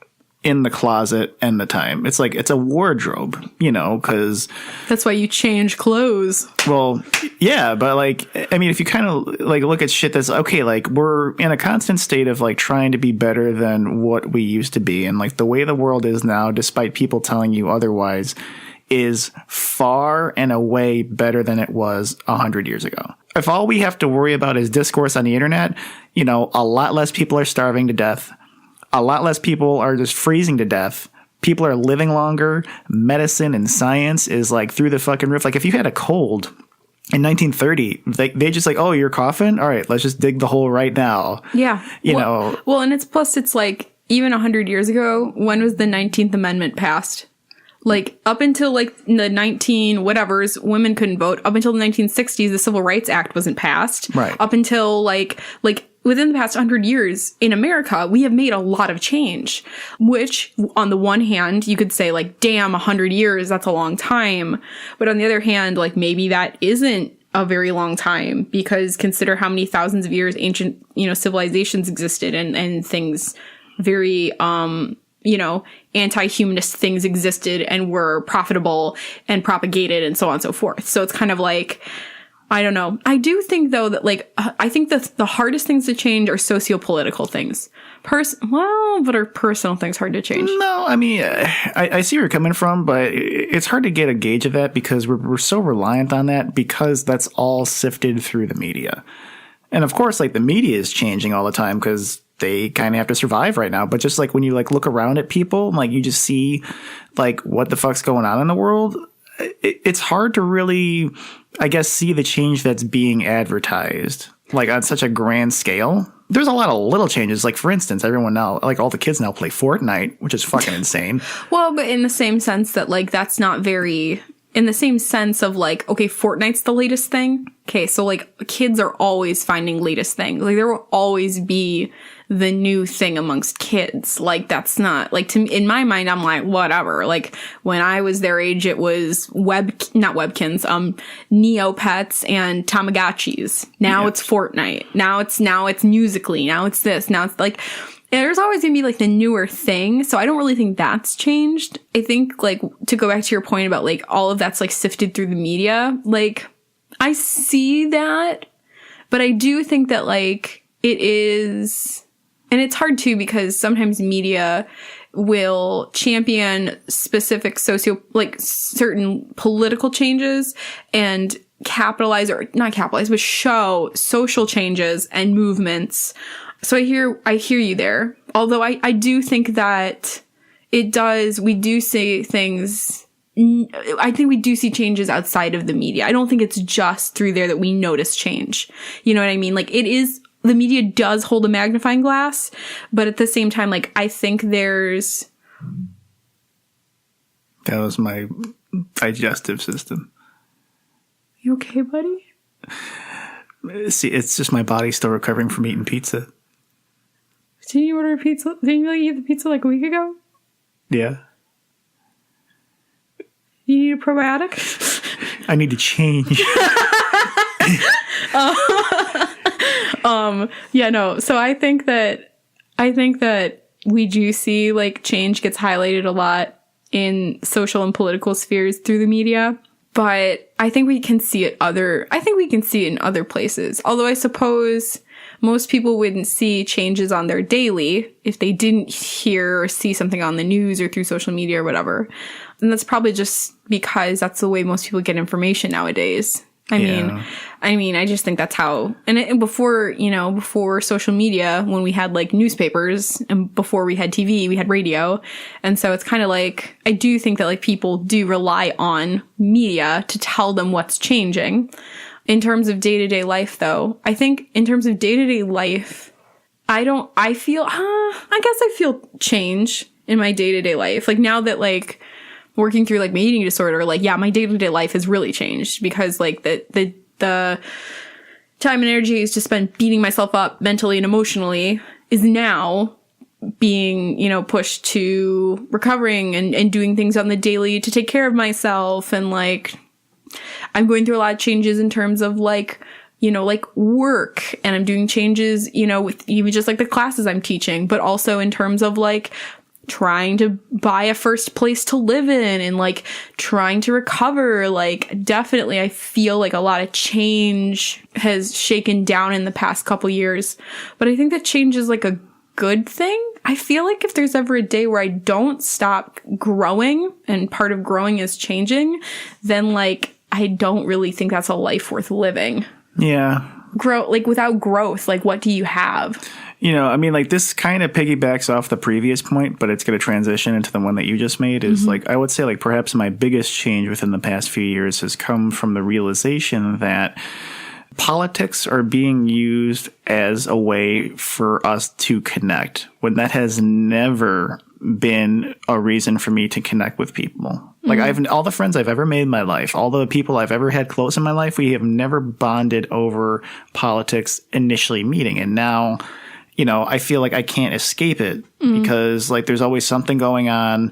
in the closet and the time. It's like, it's a wardrobe, you know, because... That's why you change clothes. Well, yeah, but like, I mean, if you kind of like look at shit that's, okay, like we're in a constant state of like trying to be better than what we used to be. And like the way the world is now, despite people telling you otherwise, is far and away better than it was 100 years ago. If all we have to worry about is discourse on the internet, you know, a lot less people are starving to death. A lot less people are just freezing to death. People are living longer. Medicine and science is like through the fucking roof. Like if you had a cold in 1930, they just like, oh, you're coughing? All right, let's just dig the hole right now. Yeah. You know. Well, and it's like even 100 years ago, when was the 19th Amendment passed? Like, up until, like, the 19-whatevers, women couldn't vote. Up until the 1960s, the Civil Rights Act wasn't passed. Right. Up until, like, within the past 100 years, in America, we have made a lot of change. Which, on the one hand, you could say, like, damn, 100 years, that's a long time. But on the other hand, like, maybe that isn't a very long time. Because consider how many thousands of years ancient, you know, civilizations existed and things very, you know, anti-humanist things existed and were profitable and propagated and so on and so forth. So it's kind of like, I don't know. I do think, though, that, like, I think that the hardest things to change are socio-political things. But are personal things hard to change? No, I mean, I see where you're coming from, but it's hard to get a gauge of that because we're so reliant on that because that's all sifted through the media. And, of course, like, the media is changing all the time because they kind of have to survive right now. But just like when you like look around at people, like you just see like what the fuck's going on in the world. It's hard to really, I guess, see the change that's being advertised like on such a grand scale. There's a lot of little changes. Like, for instance, everyone now, like all the kids now play Fortnite, which is fucking insane. Well, but in the same sense that like that's not very... In the same sense of like, okay, Fortnite's the latest thing. Okay, so like kids are always finding latest things. Like there will always be the new thing amongst kids. Like that's not like in my mind, I'm like, whatever. Like when I was their age, it was not Webkins, Neopets and Tamagotchis. Now It's Fortnite. Now it's Musical.ly. Now it's this. Now it's like, there's always going to be, like, the newer thing. So I don't really think that's changed. I think, like, to go back to your point about, like, all of that's, like, sifted through the media. Like, I see that. But I do think that, like, it is... And it's hard, too, because sometimes media will champion specific certain political changes and capitalize, or not capitalize, but show social changes and movements. So I hear you there. Although I do think that we do see things, I think we do see changes outside of the media. I don't think it's just through there that we notice change. You know what I mean? Like the media does hold a magnifying glass, but at the same time, like I think there's... That was my digestive system. You okay, buddy? See, it's just my body still recovering from eating pizza. Didn't you order pizza? Didn't you eat the pizza like a week ago? Yeah. You need a probiotic? I need to change. Yeah, no. So I think that we do see like change gets highlighted a lot in social and political spheres through the media, but I think we can see it in other places. Although I suppose most people wouldn't see changes on their daily if they didn't hear or see something on the news or through social media or whatever. And that's probably just because that's the way most people get information nowadays. I mean, I just think that's how, and before social media, when we had like newspapers and before we had TV, we had radio. And so it's kind of like, I do think that like people do rely on media to tell them what's changing. In terms of day-to-day life though, I think in terms of day-to-day life, I feel change in my day-to-day life. Like now that like, working through like my eating disorder, like, yeah, my day-to-day life has really changed because like the time and energy I used to spend beating myself up mentally and emotionally is now being, pushed to recovering and doing things on the daily to take care of myself. And like, I'm going through a lot of changes in terms of like, like work, and I'm doing changes, with even just like the classes I'm teaching, but also in terms of like, trying to buy a first place to live in and like trying to recover. Like definitely I feel like a lot of change has shaken down in the past couple years, but I think that change is like a good thing. I feel like if there's ever a day where I don't stop growing and part of growing is changing, then like I don't really think that's a life worth living. Yeah. Without growth, like what do you have? Like this kind of piggybacks off the previous point, but it's going to transition into the one that you just made is like, I would say like perhaps my biggest change within the past few years has come from the realization that politics are being used as a way for us to connect when that has never been a reason for me to connect with people. Like all the friends I've ever made in my life, all the people I've ever had close in my life, we have never bonded over politics initially meeting. And now, I feel like I can't escape it because like there's always something going on.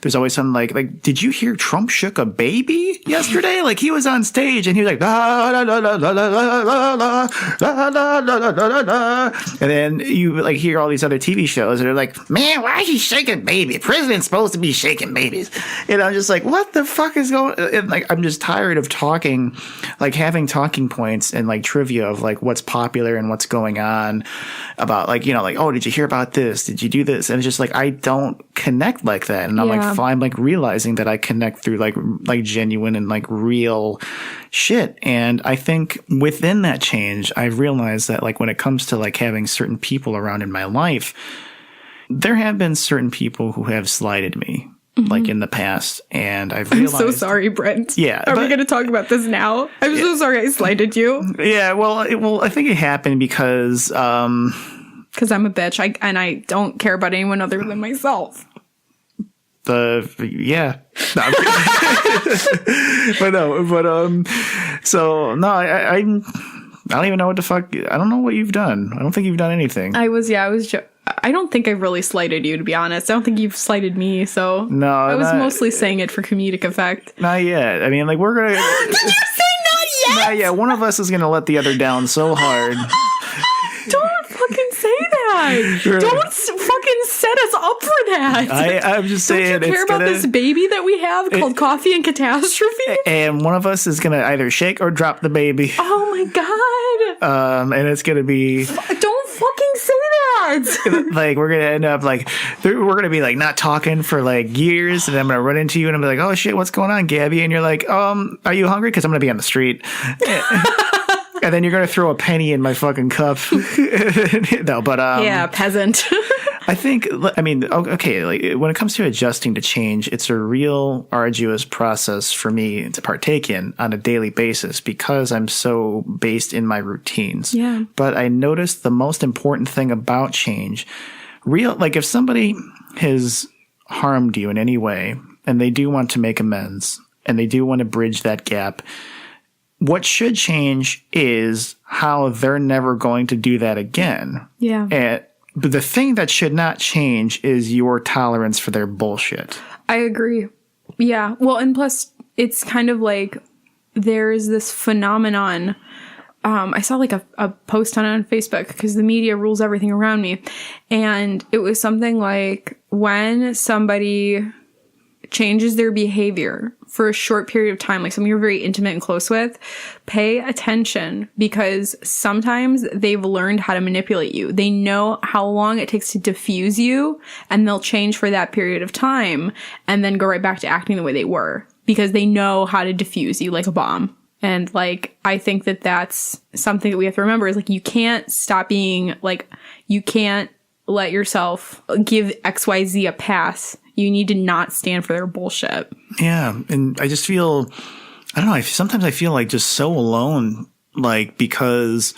There's always something like, did you hear Trump shook a baby yesterday? Like he was on stage and he was like, la, la, la, la, la, la, la, la, la, la, la, la, la, la. And then you like hear all these other TV shows that are like, man, why is he shaking baby? The president's supposed to be shaking babies. And I'm just like, what the fuck is going on? And like, I'm just tired of talking, like having talking points and like trivia of like what's popular and what's going on about like, like, oh, did you hear about this? Did you do this? And it's just like, I don't connect like that. And I'm like realizing that I connect through like genuine and like real shit. And I think within that change, I've realized that like when it comes to like having certain people around in my life, there have been certain people who have slighted me. Like in the past, and I've realized. I'm so sorry, Brent. Yeah, are we going to talk about this now? I'm so sorry I slighted you. Yeah, well, I think it happened because I'm a bitch, and I don't care about anyone other than myself. So no, I don't even know what the fuck. I don't know what you've done. I don't think you've done anything. I don't think I've really slighted you, to be honest. I don't think you've slighted me, so no, I was mostly saying it for comedic effect. Not yet. I mean, like we're gonna. Did you say not yet? Not yet. One of us is gonna let the other down so hard. Don't fucking say that. Don't fucking set us up for that. I'm just saying. Don't you care about this baby that we have called Coffee and Catastrophe? And one of us is gonna either shake or drop the baby. Oh my god. And it's gonna be. Don't fucking say that. Like we're gonna end up like we're gonna be like not talking for like years, and I'm gonna run into you and I'm like, oh shit, what's going on, Gabi? And you're like, are you hungry? Because I'm gonna be on the street. And then you're going to throw a penny in my fucking cup. No, but... yeah, peasant. Okay, like when it comes to adjusting to change, it's a real arduous process for me to partake in on a daily basis because I'm so based in my routines. Yeah. But I noticed the most important thing about change, if somebody has harmed you in any way and they do want to make amends and they do want to bridge that gap, what should change is how they're never going to do that again. Yeah. But the thing that should not change is your tolerance for their bullshit. I agree. Yeah. Well, and plus, it's kind of like there's this phenomenon. I saw like a post on Facebook because the media rules everything around me. And it was something like when somebody changes their behavior for a short period of time, like someone you're very intimate and close with, pay attention because sometimes they've learned how to manipulate you. They know how long it takes to diffuse you and they'll change for that period of time and then go right back to acting the way they were because they know how to diffuse you like a bomb. And like, I think that that's something that we have to remember is like, you can't stop being like, you can't let yourself give XYZ a pass. You need to not stand for their bullshit. Yeah. And I just feel, I don't know, sometimes I feel like just so alone, like, because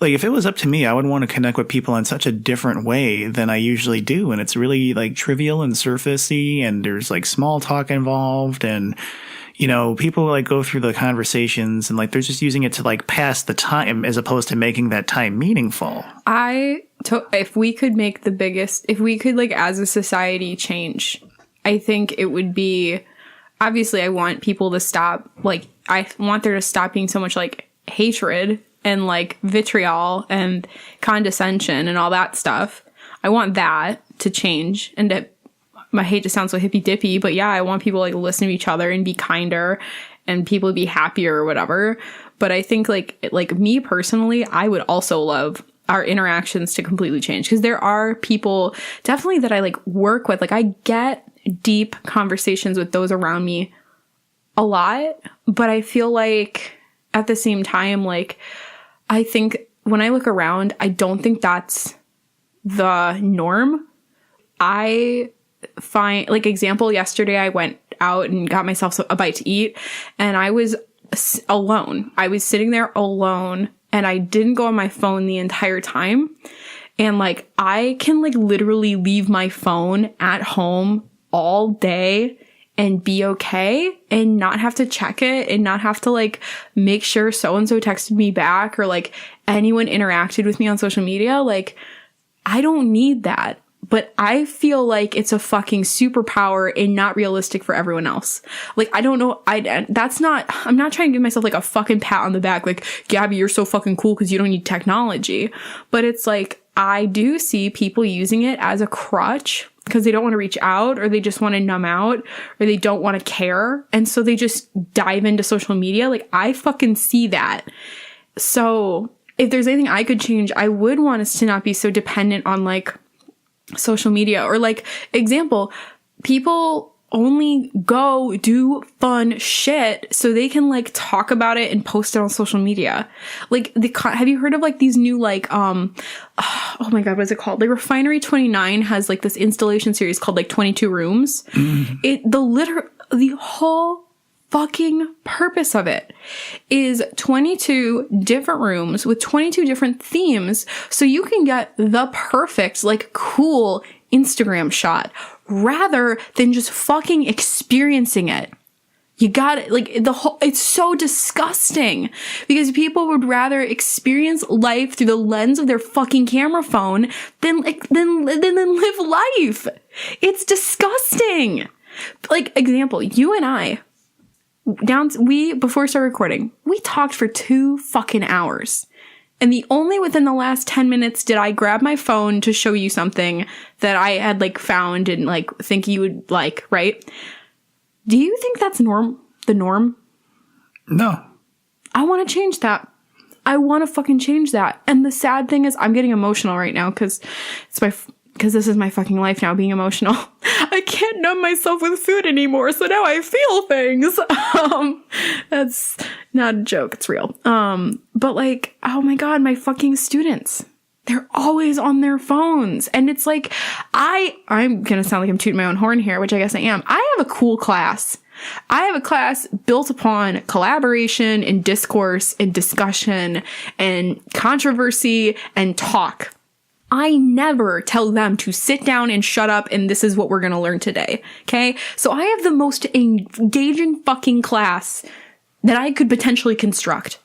like if it was up to me, I would want to connect with people in such a different way than I usually do. And it's really like trivial and surfacey and there's like small talk involved and, you know, people like go through the conversations and like they're just using it to like pass the time as opposed to making that time meaningful. If we could make if we could like as a society change, I think it would be, obviously I want people to stop, like I want there to stop being so much like hatred and like vitriol and condescension and all that stuff. I want that to change and to, I hate to sound so hippy dippy, but yeah, I want people like listen to each other and be kinder and people to be happier or whatever. But I think like me personally, I would also love our interactions to completely change because there are people definitely that I like work with. Like I get deep conversations with those around me a lot, but I feel like at the same time, like I think when I look around, I don't think that's the norm. I find, like, example, yesterday I went out and got myself a bite to eat and I was alone. I was sitting there alone and I didn't go on my phone the entire time. And like, I can like literally leave my phone at home all day and be okay and not have to check it and not have to like make sure so-and-so texted me back or like anyone interacted with me on social media. Like, I don't need that. But I feel like it's a fucking superpower and not realistic for everyone else. Like, I don't know. I'm not trying to give myself like a fucking pat on the back. Like, Gabi, you're so fucking cool because you don't need technology. But it's like, I do see people using it as a crutch because they don't want to reach out or they just want to numb out or they don't want to care. And so they just dive into social media. Like, I fucking see that. So if there's anything I could change, I would want us to not be so dependent on like social media or like, example, people only go do fun shit so they can like talk about it and post it on social media. Like have you heard of like these new like oh my god, what is it called? Like Refinery 29 has like this installation series called like 22 Rooms. The whole fucking purpose of it is 22 different rooms with 22 different themes so you can get the perfect like cool Instagram shot rather than just fucking experiencing it. You got it. Like it's so disgusting because people would rather experience life through the lens of their fucking camera phone than live life. It's disgusting. Like, example, you and I, before we started recording, we talked for 2 fucking hours. And only within the last 10 minutes did I grab my phone to show you something that I had like found and like think you would like, right? Do you think that's the norm? No. I want to change that. I want to fucking change that. And the sad thing is I'm getting emotional right now because this is my fucking life now, being emotional. I can't numb myself with food anymore, so now I feel things. That's not a joke, it's real. But like, oh my god, my fucking students. They're always on their phones. And it's like, I'm gonna sound like I'm tooting my own horn here, which I guess I am. I have a cool class. I have a class built upon collaboration and discourse and discussion and controversy and talk. I never tell them to sit down and shut up and this is what we're going to learn today. Okay? So I have the most engaging fucking class that I could potentially construct.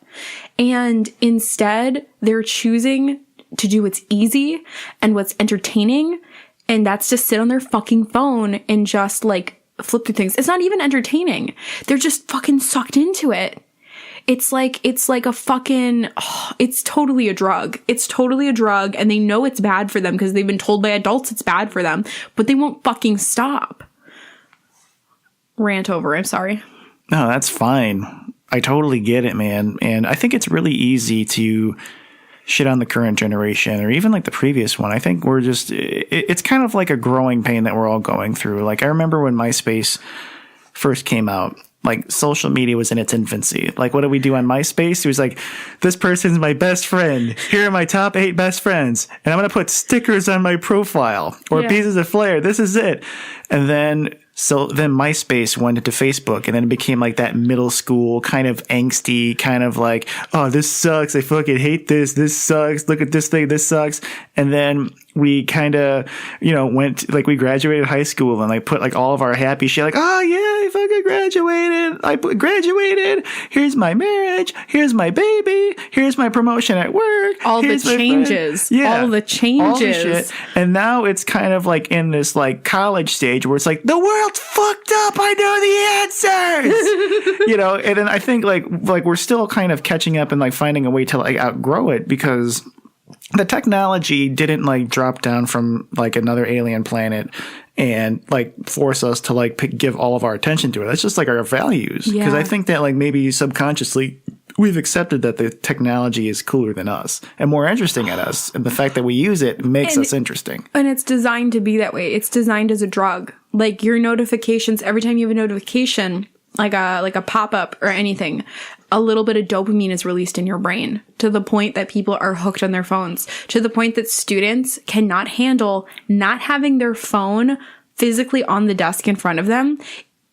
And instead, they're choosing to do what's easy and what's entertaining. And that's just sit on their fucking phone and just like flip through things. It's not even entertaining. They're just fucking sucked into it. It's like a fucking, it's totally a drug. It's totally a drug. And they know it's bad for them because they've been told by adults it's bad for them, but they won't fucking stop. Rant over. I'm sorry. No, that's fine. I totally get it, man. And I think it's really easy to shit on the current generation or even like the previous one. I think we're just, it's kind of like a growing pain that we're all going through. Like I remember when MySpace first came out, like social media was in its infancy. Like what did we do on MySpace? It was like, this person's my best friend. Here are my top 8 best friends. And I'm going to put stickers on my profile or pieces of flair. This is it. And then MySpace went into Facebook, and then it became like that middle school kind of angsty kind of like, oh, this sucks. I fucking hate this. This sucks. Look at this thing. This sucks. And then we kind of, went like we graduated high school and like put like all of our happy shit like, oh yeah, I fucking graduated. I graduated. Here's my marriage. Here's my baby. Here's my promotion at work. All the changes. Yeah. All the changes. All the shit. And now it's kind of like in this like college stage where it's like, the world's fucked up. I know the answers. And then I think like we're still kind of catching up and like finding a way to like outgrow it because the technology didn't like drop down from like another alien planet and like force us to like give all of our attention to it. That's just like our values. Because I think that like maybe subconsciously we've accepted that the technology is cooler than us and more interesting at us. And the fact that we use it makes us interesting. And it's designed to be that way. It's designed as a drug. Like your notifications, every time you have a notification, like a pop-up or anything, a little bit of dopamine is released in your brain to the point that people are hooked on their phones, to the point that students cannot handle not having their phone physically on the desk in front of them.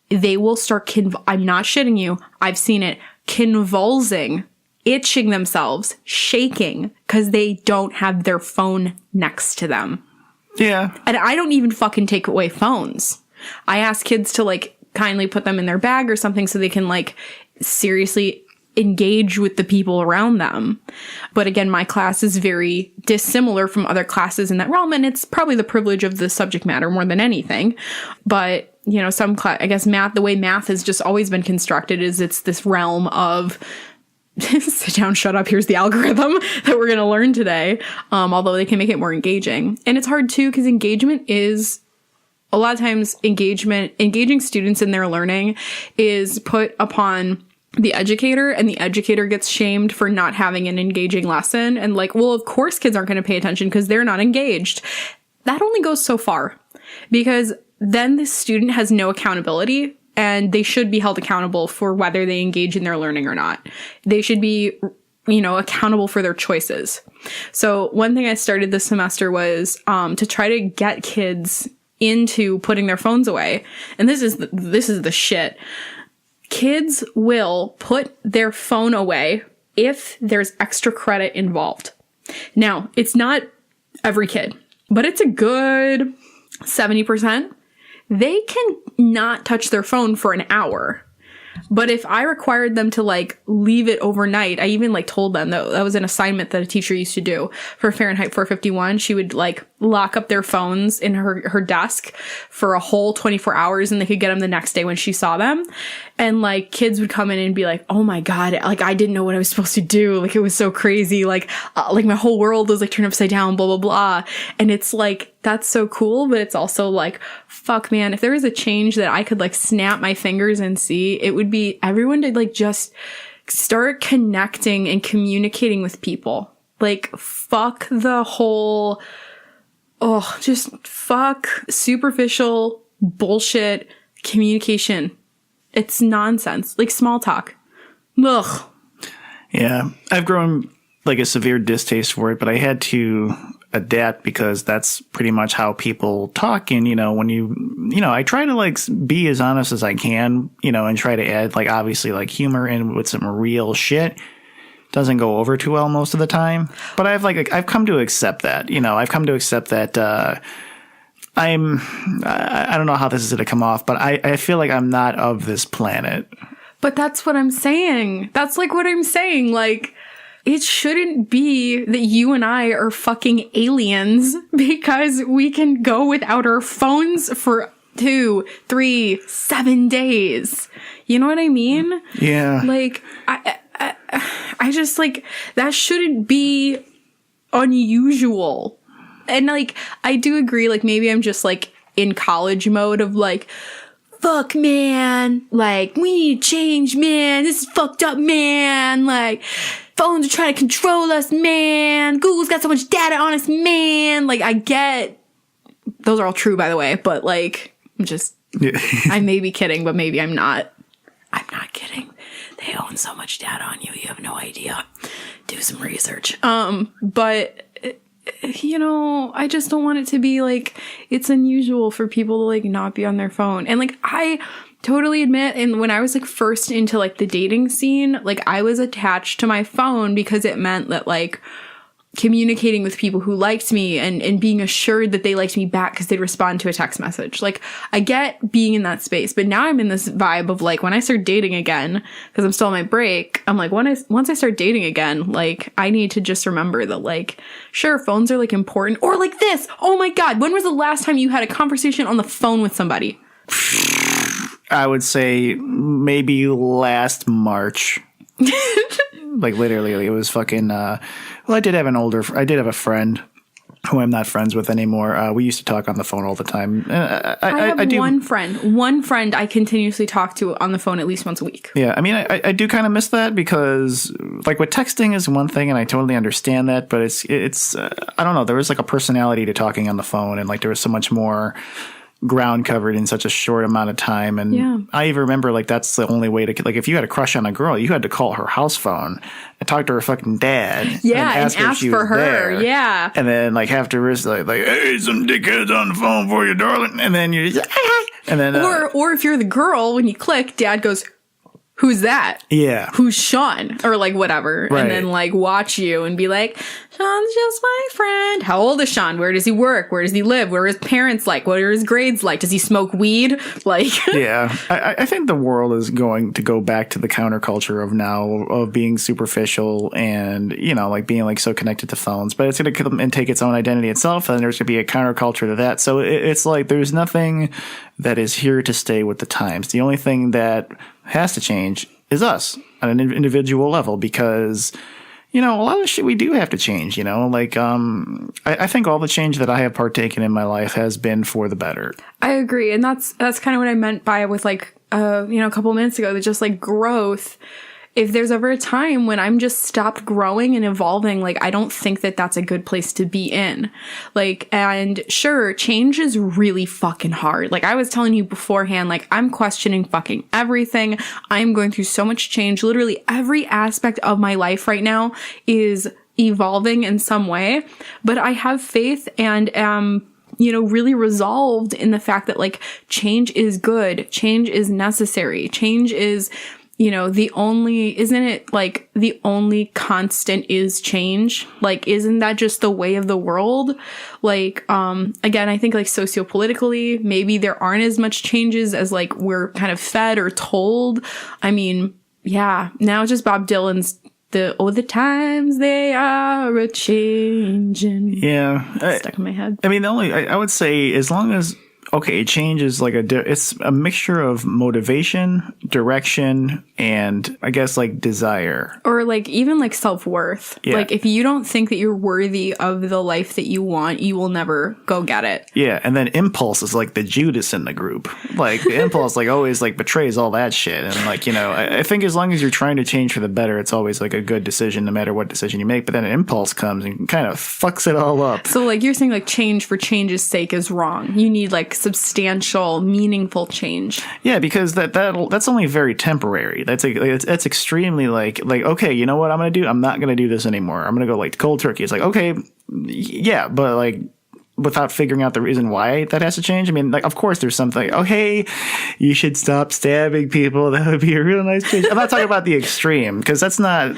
They will start, I'm not shitting you, I've seen it, convulsing, itching themselves, shaking, because they don't have their phone next to them. Yeah. And I don't even fucking take away phones. I ask kids to like kindly put them in their bag or something so they can like seriously engage with the people around them. But again, my class is very dissimilar from other classes in that realm, and it's probably the privilege of the subject matter more than anything. But I guess math, the way math has just always been constructed is it's this realm of sit down, shut up, here's the algorithm that we're going to learn today. Although they can make it more engaging. And it's hard too, because engagement is a lot of times engaging students in their learning is put upon the educator, and the educator gets shamed for not having an engaging lesson. And like, well, of course kids aren't going to pay attention because they're not engaged. That only goes so far, because then the student has no accountability, and they should be held accountable for whether they engage in their learning or not. They should be, accountable for their choices. So one thing I started this semester was to try to get kids into putting their phones away. And this is the shit. Kids will put their phone away if there's extra credit involved. Now, it's not every kid, but it's a good 70%. They can not touch their phone for an hour. But if I required them to like leave it overnight, I even like told them that was an assignment that a teacher used to do for Fahrenheit 451. She would like lock up their phones in her desk for a whole 24 hours, and they could get them the next day when she saw them. And like kids would come in and be like, oh my God, like I didn't know what I was supposed to do. Like it was so crazy. Like my whole world was like turned upside down, blah, blah, blah. And it's like, that's so cool. But it's also like, fuck man, if there was a change that I could like snap my fingers and see, it would be everyone to like just start connecting and communicating with people. Like fuck the whole, just fuck superficial bullshit communication. It's nonsense. Like small talk. Ugh. Yeah. I've grown like a severe distaste for it, but I had to adapt because that's pretty much how people talk. And, when I try to like be as honest as I can, and try to add like obviously like humor in with some real shit. Doesn't go over too well most of the time. But I've come to accept that, I've come to accept that, I don't know how this is going to come off, but I feel like I'm not of this planet. But that's what I'm saying. That's like what I'm saying. Like, it shouldn't be that you and I are fucking aliens because we can go without our phones for 2, 3, 7 days. You know what I mean? Yeah. Like, I just, like, that shouldn't be unusual. And, like, I do agree, like, maybe I'm just, like, in college mode of, like, fuck, man. Like, we need to change, man. This is fucked up, man. Like, phones are trying to control us, man. Google's got so much data on us, man. Like, I get... Those are all true, by the way, but, like, I may be kidding, but maybe I'm not. I'm not kidding. They own so much data on you, you have no idea. Do some research. But... You know, I just don't want it to be like it's unusual for people to like not be on their phone. And like I totally admit, and when I was like first into like the dating scene, like I was attached to my phone because it meant that like communicating with people who liked me and being assured that they liked me back because they'd respond to a text message. Like, I get being in that space, but now I'm in this vibe of like, when I start dating again, because I'm still on my break, I'm like, once I start dating again, like, I need to just remember that, like, sure, phones are like important. Or like this. Oh my God. When was the last time you had a conversation on the phone with somebody? I would say maybe last March. Like literally, it was fucking. Well, I did have a friend who I'm not friends with anymore. We used to talk on the phone all the time. I have one friend I continuously talk to on the phone at least once a week. Yeah, I mean, I do kind of miss that because, like, with texting is one thing, and I totally understand that, but it's I don't know. There was like a personality to talking on the phone, and like there was so much more ground covered in such a short amount of time. And yeah. I even remember like that's the only way to, like, if you had a crush on a girl, you had to call her house phone and talk to her fucking dad. Yeah, and ask for her. There. Yeah. And then like afterwards, like, hey, some dickheads on the phone for you, darling. And then you're just, and then or if you're the girl, when you click, dad goes, who's that? Yeah. Who's Sean? Or like whatever. Right. And then like watch you and be like, Sean's just my friend. How old is Sean? Where does he work? Where does he live? Where are his parents like? What are his grades like? Does he smoke weed? Like, yeah. I think the world is going to go back to the counterculture of now of being superficial and, you know, like being like so connected to phones, but it's going to come and take its own identity itself. And there's going to be a counterculture to that. So it's like, there's nothing that is here to stay with the times. The only thing that has to change is us on an individual level, because, you know, a lot of shit we do have to change, you know, like, I think all the change that I have partaken in my life has been for the better. I agree. And that's kind of what I meant by with like, you know, a couple of minutes ago, that just like growth. If there's ever a time when I'm just stopped growing and evolving, like, I don't think that that's a good place to be in. Like, and sure, change is really fucking hard. Like I was telling you beforehand, like, I'm questioning fucking everything. I'm going through so much change. Literally every aspect of my life right now is evolving in some way, but I have faith and am, you know, really resolved in the fact that like change is good. Change is necessary. Change is, you know, isn't it like the only constant is change? Like, isn't that just the way of the world? Like, again, I think like sociopolitically, maybe there aren't as much changes as like we're kind of fed or told. I mean, yeah, now it's just Bob Dylan's the times they are a changing. Yeah. Stuck in my head. I mean, I would say as long as, okay, change is like it's a mixture of motivation, direction, and I guess like desire. Or like even like self-worth. Yeah. Like if you don't think that you're worthy of the life that you want, you will never go get it. Yeah, and then impulse is like the Judas in the group. Like the impulse like always like betrays all that shit. And like, you know, I think as long as you're trying to change for the better, it's always like a good decision no matter what decision you make. But then an impulse comes and kind of fucks it all up. So like you're saying like change for change's sake is wrong. You need like substantial, meaningful change. Yeah, because that's only very temporary. That's extremely like okay, you know what I'm gonna do? I'm not gonna do this anymore. I'm gonna go like cold turkey. It's like, okay, yeah, but like without figuring out the reason why that has to change. I mean, like, of course there's something, oh, hey, you should stop stabbing people. That would be a real nice change. I'm not talking about the extreme, because that's not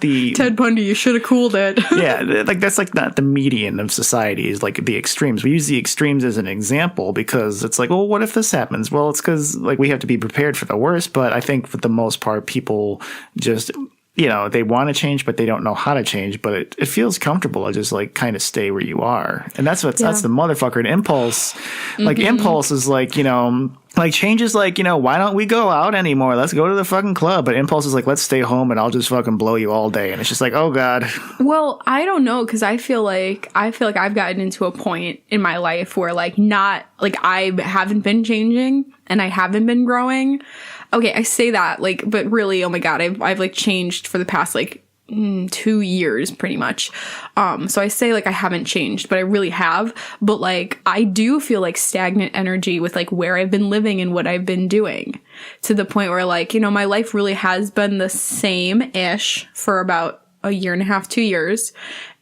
the... Ted Bundy, you should have cooled it. Yeah, like, that's like not the median of society, is like the extremes. We use the extremes as an example because it's like, well, what if this happens? Well, it's because, like, we have to be prepared for the worst, but I think for the most part, people just... they want to change, but they don't know how to change. But it feels comfortable to just like kind of stay where you are, and that's the motherfucker. And impulse, like impulse is like like change is like why don't we go out anymore? Let's go to the fucking club. But impulse is like, let's stay home and I'll just fucking blow you all day. And it's just like, oh god. Well, I don't know, because I feel like I've gotten into a point in my life where like not like I haven't been changing and I haven't been growing. Okay, I say that, like, but really, oh my god, I've like changed for the past like 2 years pretty much. So I say like I haven't changed, but I really have. But like I do feel like stagnant energy with like where I've been living and what I've been doing, to the point where like, my life really has been the same-ish for about a year and a half, 2 years.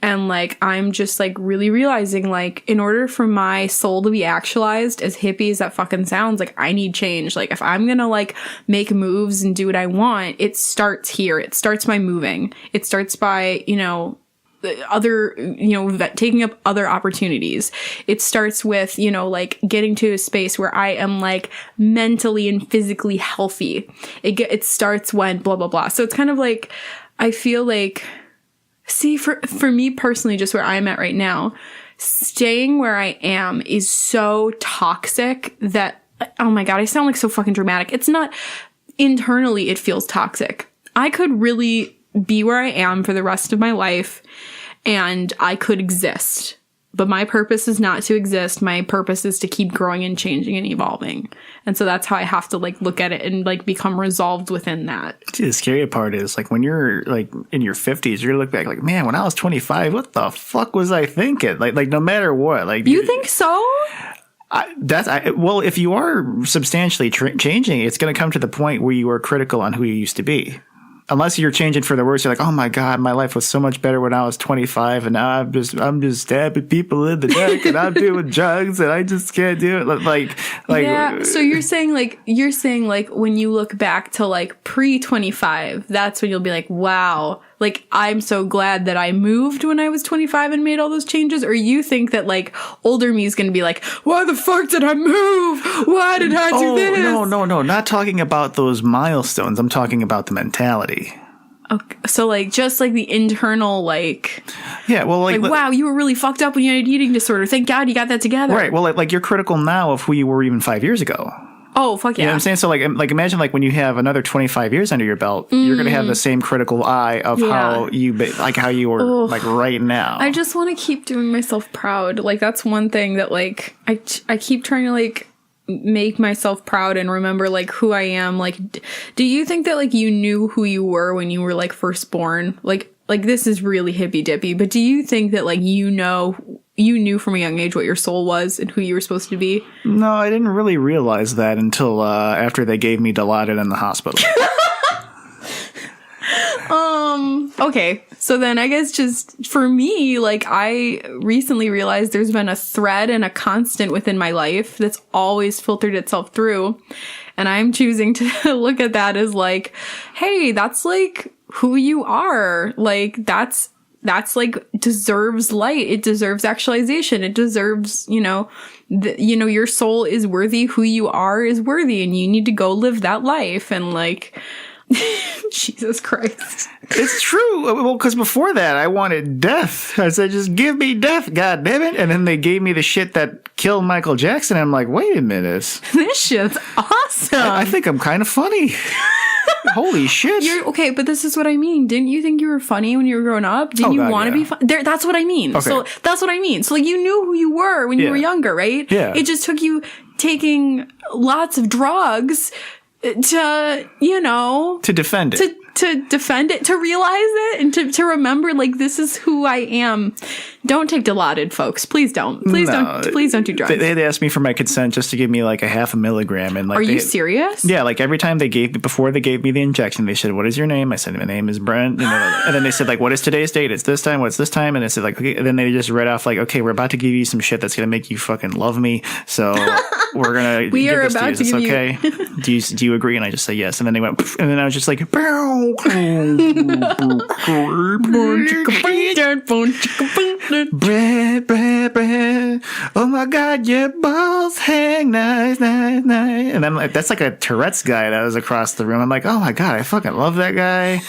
And like, I'm just like really realizing like, in order for my soul to be actualized, as hippie as that fucking sounds, like I need change. Like if I'm gonna like make moves and do what I want, it starts here. It starts by moving. It starts by, taking up other opportunities. It starts with, like getting to a space where I am like mentally and physically healthy. It starts when blah, blah, blah. So it's kind of like, I feel like, see, for me personally, just where I'm at right now, staying where I am is so toxic that, oh my god, I sound like so fucking dramatic. It's not, internally it feels toxic. I could really be where I am for the rest of my life and I could exist. But my purpose is not to exist. My purpose is to keep growing and changing and evolving. And so that's how I have to like look at it and like become resolved within that. See, the scary part is like when you're like in your 50s, you're gonna look back like, man, when I was 25, what the fuck was I thinking? Like no matter what. Like, you think so? Well, if you are substantially changing, it's going to come to the point where you are critical on who you used to be. Unless you're changing for the worse, you're like, oh my god, my life was so much better when I was 25, and now I'm just stabbing people in the neck, and I'm doing drugs, and I just can't do it. Like, yeah. So you're saying like when you look back to like pre-25, that's when you'll be like, wow, like I'm so glad that I moved when I was 25 and made all those changes. Or you think that like older me is going to be like, why the fuck did I move? Why did I do this? No, not talking about those milestones. I'm talking about the mentality. Okay, so like just like the internal like, yeah, well, like wow, you were really fucked up when you had an eating disorder. Thank God you got that together. Right. Well, like you're critical now of who you were even 5 years ago. Oh, fuck yeah. You know what I'm saying? So like imagine like when you have another 25 years under your belt, you're going to have the same critical eye of how you were like right now. I just want to keep doing myself proud. Like that's one thing that like I keep trying to like make myself proud and remember like who I am. Like, do you think that like you knew who you were when you were like first born? Like this is really hippy dippy, but do you think that like you knew from a young age what your soul was and who you were supposed to be? No, I didn't really realize that until after they gave me Dilaudid in the hospital. Okay. So then I guess just for me, like I recently realized there's been a thread and a constant within my life that's always filtered itself through. And I'm choosing to look at that as like, hey, that's like who you are. Like that's like deserves light. It deserves actualization. It deserves, your soul is worthy. Who you are is worthy, and you need to go live that life. And like, Jesus Christ. It's true. Well, because before that, I wanted death. I said, just give me death, God damn it. And then they gave me the shit that killed Michael Jackson. I'm like, wait a minute. This shit's awesome. I think I'm kind of funny. Holy shit. Okay, but this is what I mean. Didn't you think you were funny when you were growing up? Didn't you want to be funny? That's what I mean. Okay. So that's what I mean. So like you knew who you were when you were younger, right? Yeah. It just took you taking lots of drugs to, to defend it. To defend it, to realize it, and to remember, like, this is who I am. Don't take Dilaudid, folks. Please don't. Please don't do drugs. They'd ask me for my consent just to give me like a half a milligram. And like, are you serious? Yeah, like every time before they gave me the injection, they said, "What is your name?" I said, "My name is Brent." And then they said, like, "What is today's date?" It's this time. What's this time? And I said, like, okay. And then they just read off like, "Okay, we're about to give you some shit that's gonna make you fucking love me. So we're gonna we are about to give you. Okay, do you agree?" And I just say yes. And then they went, and then I was just like, Brent. Oh my God, your balls hang nice. And then like, that's like a Tourette's guy that was across the room. I'm like, oh my God, I fucking love that guy.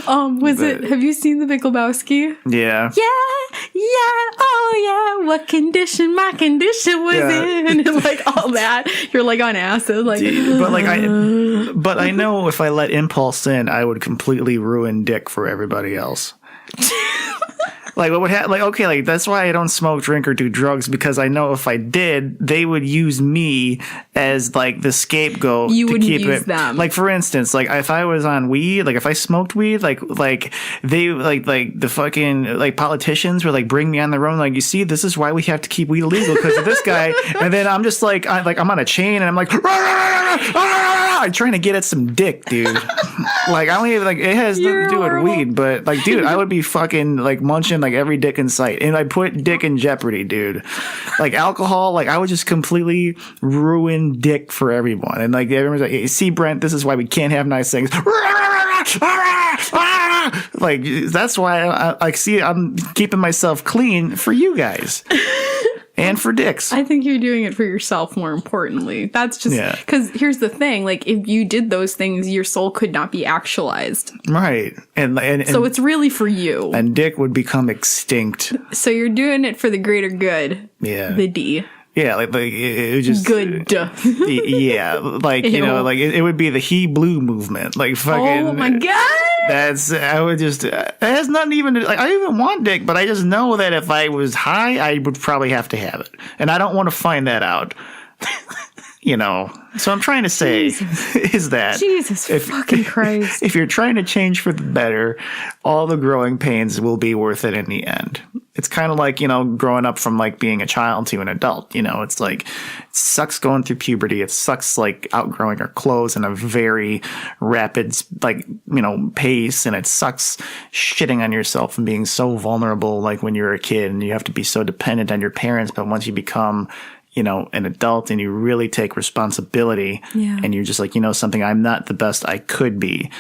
Have you seen The Big Lebowski? Yeah. Oh yeah, what condition my condition was in, and like all that. You're like on acid, like. But I know if I let impulse in, I would completely ruin dick for everybody else. Like what would happen? Like, okay, like that's why I don't smoke, drink, or do drugs, because I know if I did, they would use me as like the scapegoat. You to wouldn't keep use it. them. Like for instance, like if I was on weed, like if I smoked weed, like they like the fucking like politicians would like bring me on the road, like, you see, this is why we have to keep weed illegal because of this guy, and then I'm just like I'm on a chain and I'm like. I'm trying to get at some dick, dude. Like, I don't even, like, it has nothing to do with weed, but, like, dude, I would be fucking, like, munching, like, every dick in sight. And I put dick in jeopardy, dude. Like, alcohol, like, I would just completely ruin dick for everyone. And, like, everyone's like, hey, see, Brent, this is why we can't have nice things. Like, that's why I'm keeping myself clean for you guys. And for dicks. I think you're doing it for yourself, more importantly. That's just because here's the thing. Like, if you did those things, your soul could not be actualized. Right. And so it's really for you. And dick would become extinct. So you're doing it for the greater good. Yeah. The D. Yeah, like it just good. Yeah, like you know, like it would be the He Blue movement, like fucking. Oh my God! I would just. It has nothing even to, like, I don't even want dick, but I just know that if I was high, I would probably have to have it, and I don't want to find that out. You know, so I'm trying to say is that Jesus fucking Christ. If you're trying to change for the better, all the growing pains will be worth it in the end. It's kind of like, you know, growing up from like being a child to an adult. You know, it's like, it sucks going through puberty. It sucks like outgrowing our clothes in a very rapid, like, you know, pace. And it sucks shitting on yourself and being so vulnerable, like when you're a kid and you have to be so dependent on your parents. But once you become, you know, an adult and you really take responsibility and you're just like, you know, something, I'm not the best I could be.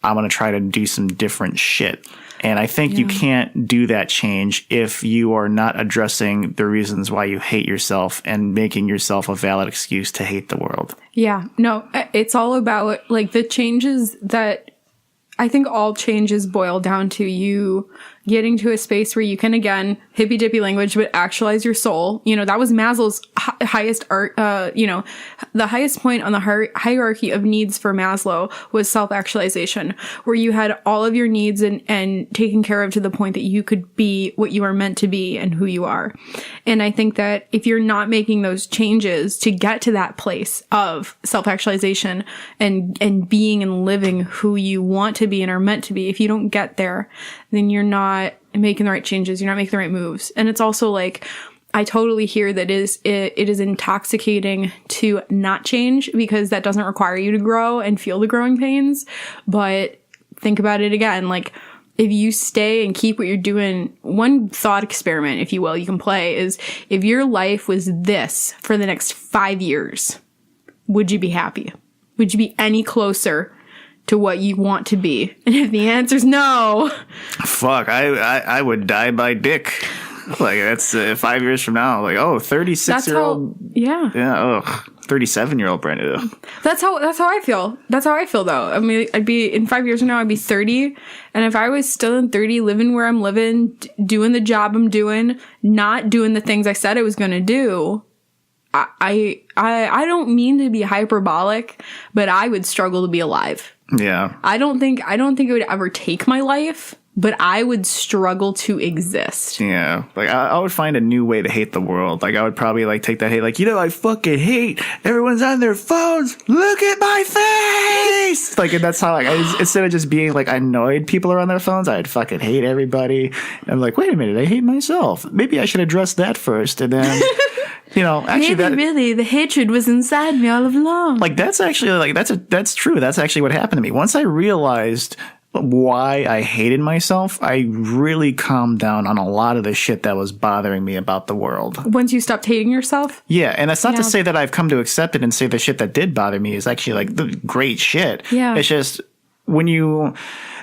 I'm going to try to do some different shit. And I think you can't do that change if you are not addressing the reasons why you hate yourself and making yourself a valid excuse to hate the world. Yeah. No, it's all about like the changes that I think all changes boil down to you getting to a space where you can, again, hippy dippy language, but actualize your soul. You know, that was Maslow's highest art, you know, the highest point on the hierarchy of needs for Maslow was self-actualization, where you had all of your needs and taken care of to the point that you could be what you are meant to be and who you are. And I think that if you're not making those changes to get to that place of self-actualization and being and living who you want to be and are meant to be, if you don't get there, then you're not making the right changes. You're not making the right moves. And it's also like, I totally hear that it is intoxicating to not change because that doesn't require you to grow and feel the growing pains. But think about it again. Like, if you stay and keep what you're doing, one thought experiment, if you will, you can play is, if your life was this for the next 5 years, would you be happy? Would you be any closer to what you want to be? And if the answer is no, fuck, I would die by dick. Like, that's 5 years from now. Like, oh, 36-year-old. Yeah. 37-year-old Brent. That's how I feel. That's how I feel, though. I mean, I'd be, in 5 years from now, I'd be 30. And if I was still in 30, living where I'm living, doing the job I'm doing, not doing the things I said I was going to do, I don't mean to be hyperbolic, but I would struggle to be alive. Yeah. I don't think it would ever take my life, but I would struggle to exist. Yeah. Like, I would find a new way to hate the world. Like, I would probably, like, take that hate. Like, I fucking hate everyone's on their phones. Look at my face! Like, and that's how, like, instead of just being, like, annoyed people are on their phones, I'd fucking hate everybody. And I'm like, wait a minute, I hate myself. Maybe I should address that first. And then, actually really, the hatred was inside me all along. Like, that's actually, like, that's true. That's actually what happened to me. Once I realized why I hated myself, I really calmed down on a lot of the shit that was bothering me about the world. Once you stopped hating yourself? Yeah, and that's not to say that I've come to accept it and say the shit that did bother me is actually, like, the great shit. Yeah. It's just, when you,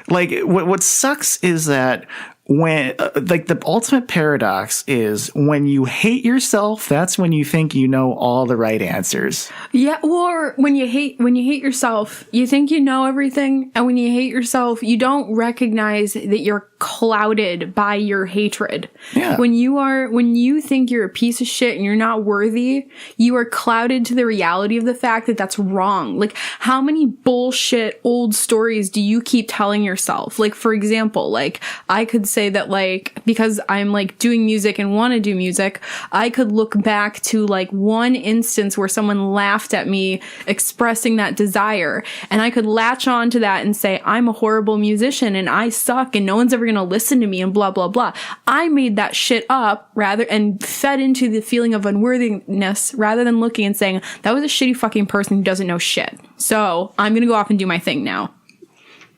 like, what sucks is that when, like, the ultimate paradox is when you hate yourself, that's when you think you know all the right answers. Yeah, or when you hate yourself, you think you know everything, and when you hate yourself, you don't recognize that you're clouded by your hatred. Yeah. When you think you're a piece of shit and you're not worthy, you are clouded to the reality of the fact that that's wrong. Like, how many bullshit old stories do you keep telling yourself? Like, for example, like, I could say that, like, because I'm, like, doing music and want to do music, I could look back to, like, one instance where someone laughed at me expressing that desire, and I could latch on to that and say, I'm a horrible musician and I suck and no one's ever gonna listen to me and blah blah blah. I made that shit up and fed into the feeling of unworthiness rather than looking and saying, that was a shitty fucking person who doesn't know shit, so I'm gonna go off and do my thing now.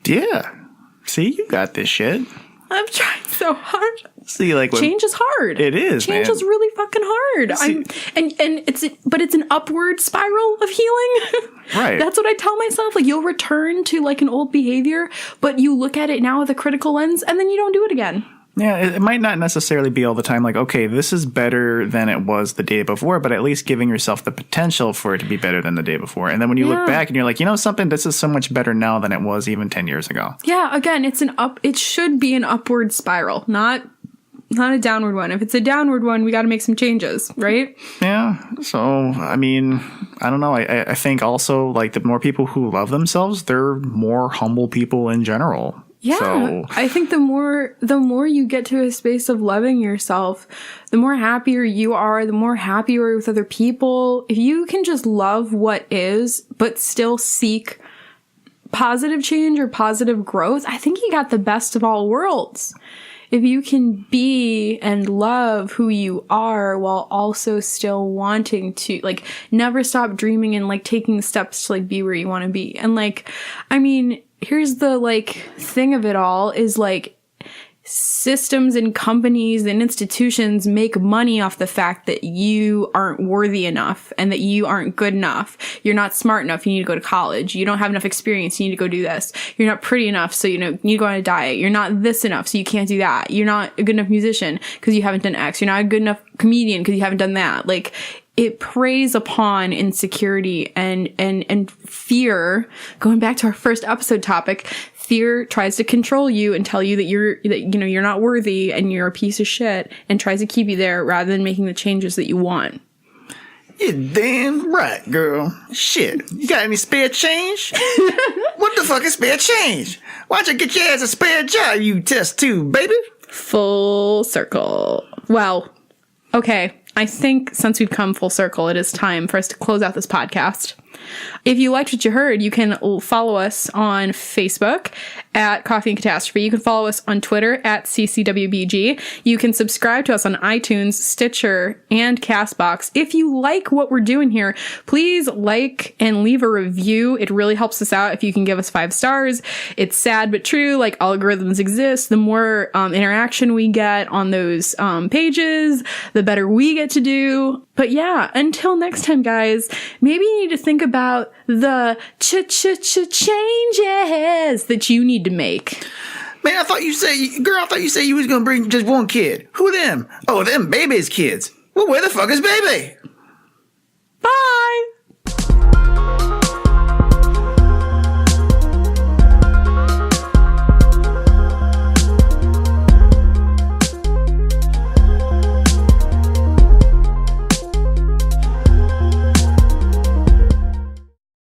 Yeah, see, you got this shit. I'm trying so hard. See, like, change is hard. It is. Change is really fucking hard. See, it's an upward spiral of healing. Right. That's what I tell myself. Like, you'll return to, like, an old behavior, but you look at it now with a critical lens, and then you don't do it again. Yeah, it might not necessarily be all the time like, okay, this is better than it was the day before, but at least giving yourself the potential for it to be better than the day before. And then when you look back and you're like, something, this is so much better now than it was even 10 years ago. Yeah, again, it should be an upward spiral, not a downward one. If it's a downward one, we got to make some changes, right? Yeah. So, I mean, I don't know. I think also, like, the more people who love themselves, they're more humble people in general. Yeah, so. I think the more you get to a space of loving yourself, the more happier you are, the more happy you are with other people. If you can just love what is, but still seek positive change or positive growth, I think you got the best of all worlds. If you can be and love who you are while also still wanting to, like, never stop dreaming and, like, taking steps to, like, be where you want to be. And, like, I mean, here's the, like, thing of it all is, like, systems and companies and institutions make money off the fact that you aren't worthy enough and that you aren't good enough. You're not smart enough. You need to go to college. You don't have enough experience. You need to go do this. You're not pretty enough. So, you need to go on a diet. You're not this enough. So you can't do that. You're not a good enough musician because you haven't done X. You're not a good enough comedian because you haven't done that. Like, it preys upon insecurity and fear. Going back to our first episode topic, fear tries to control you and tell you that you're not worthy and you're a piece of shit, and tries to keep you there rather than making the changes that you want. You're damn right, girl. Shit. You got any spare change? What the fuck is spare change? Why don't you get your ass a spare job, you test tube, baby? Full circle. Well, okay. I think since we've come full circle, it is time for us to close out this podcast. If you liked what you heard, you can follow us on Facebook at Coffee and Catastrophe. You can follow us on Twitter at CCWBG. You can subscribe to us on iTunes, Stitcher, and CastBox. If you like what we're doing here, please like and leave a review. It really helps us out if you can give us 5 stars. It's sad but true. Like, algorithms exist. The more interaction we get on those pages, the better we get to do. But yeah, until next time, guys, maybe you need to think about the changes that you need to make. Man, I thought you said you was gonna bring just one kid. Who them? Oh, them baby's kids. Well, where the fuck is baby? Bye!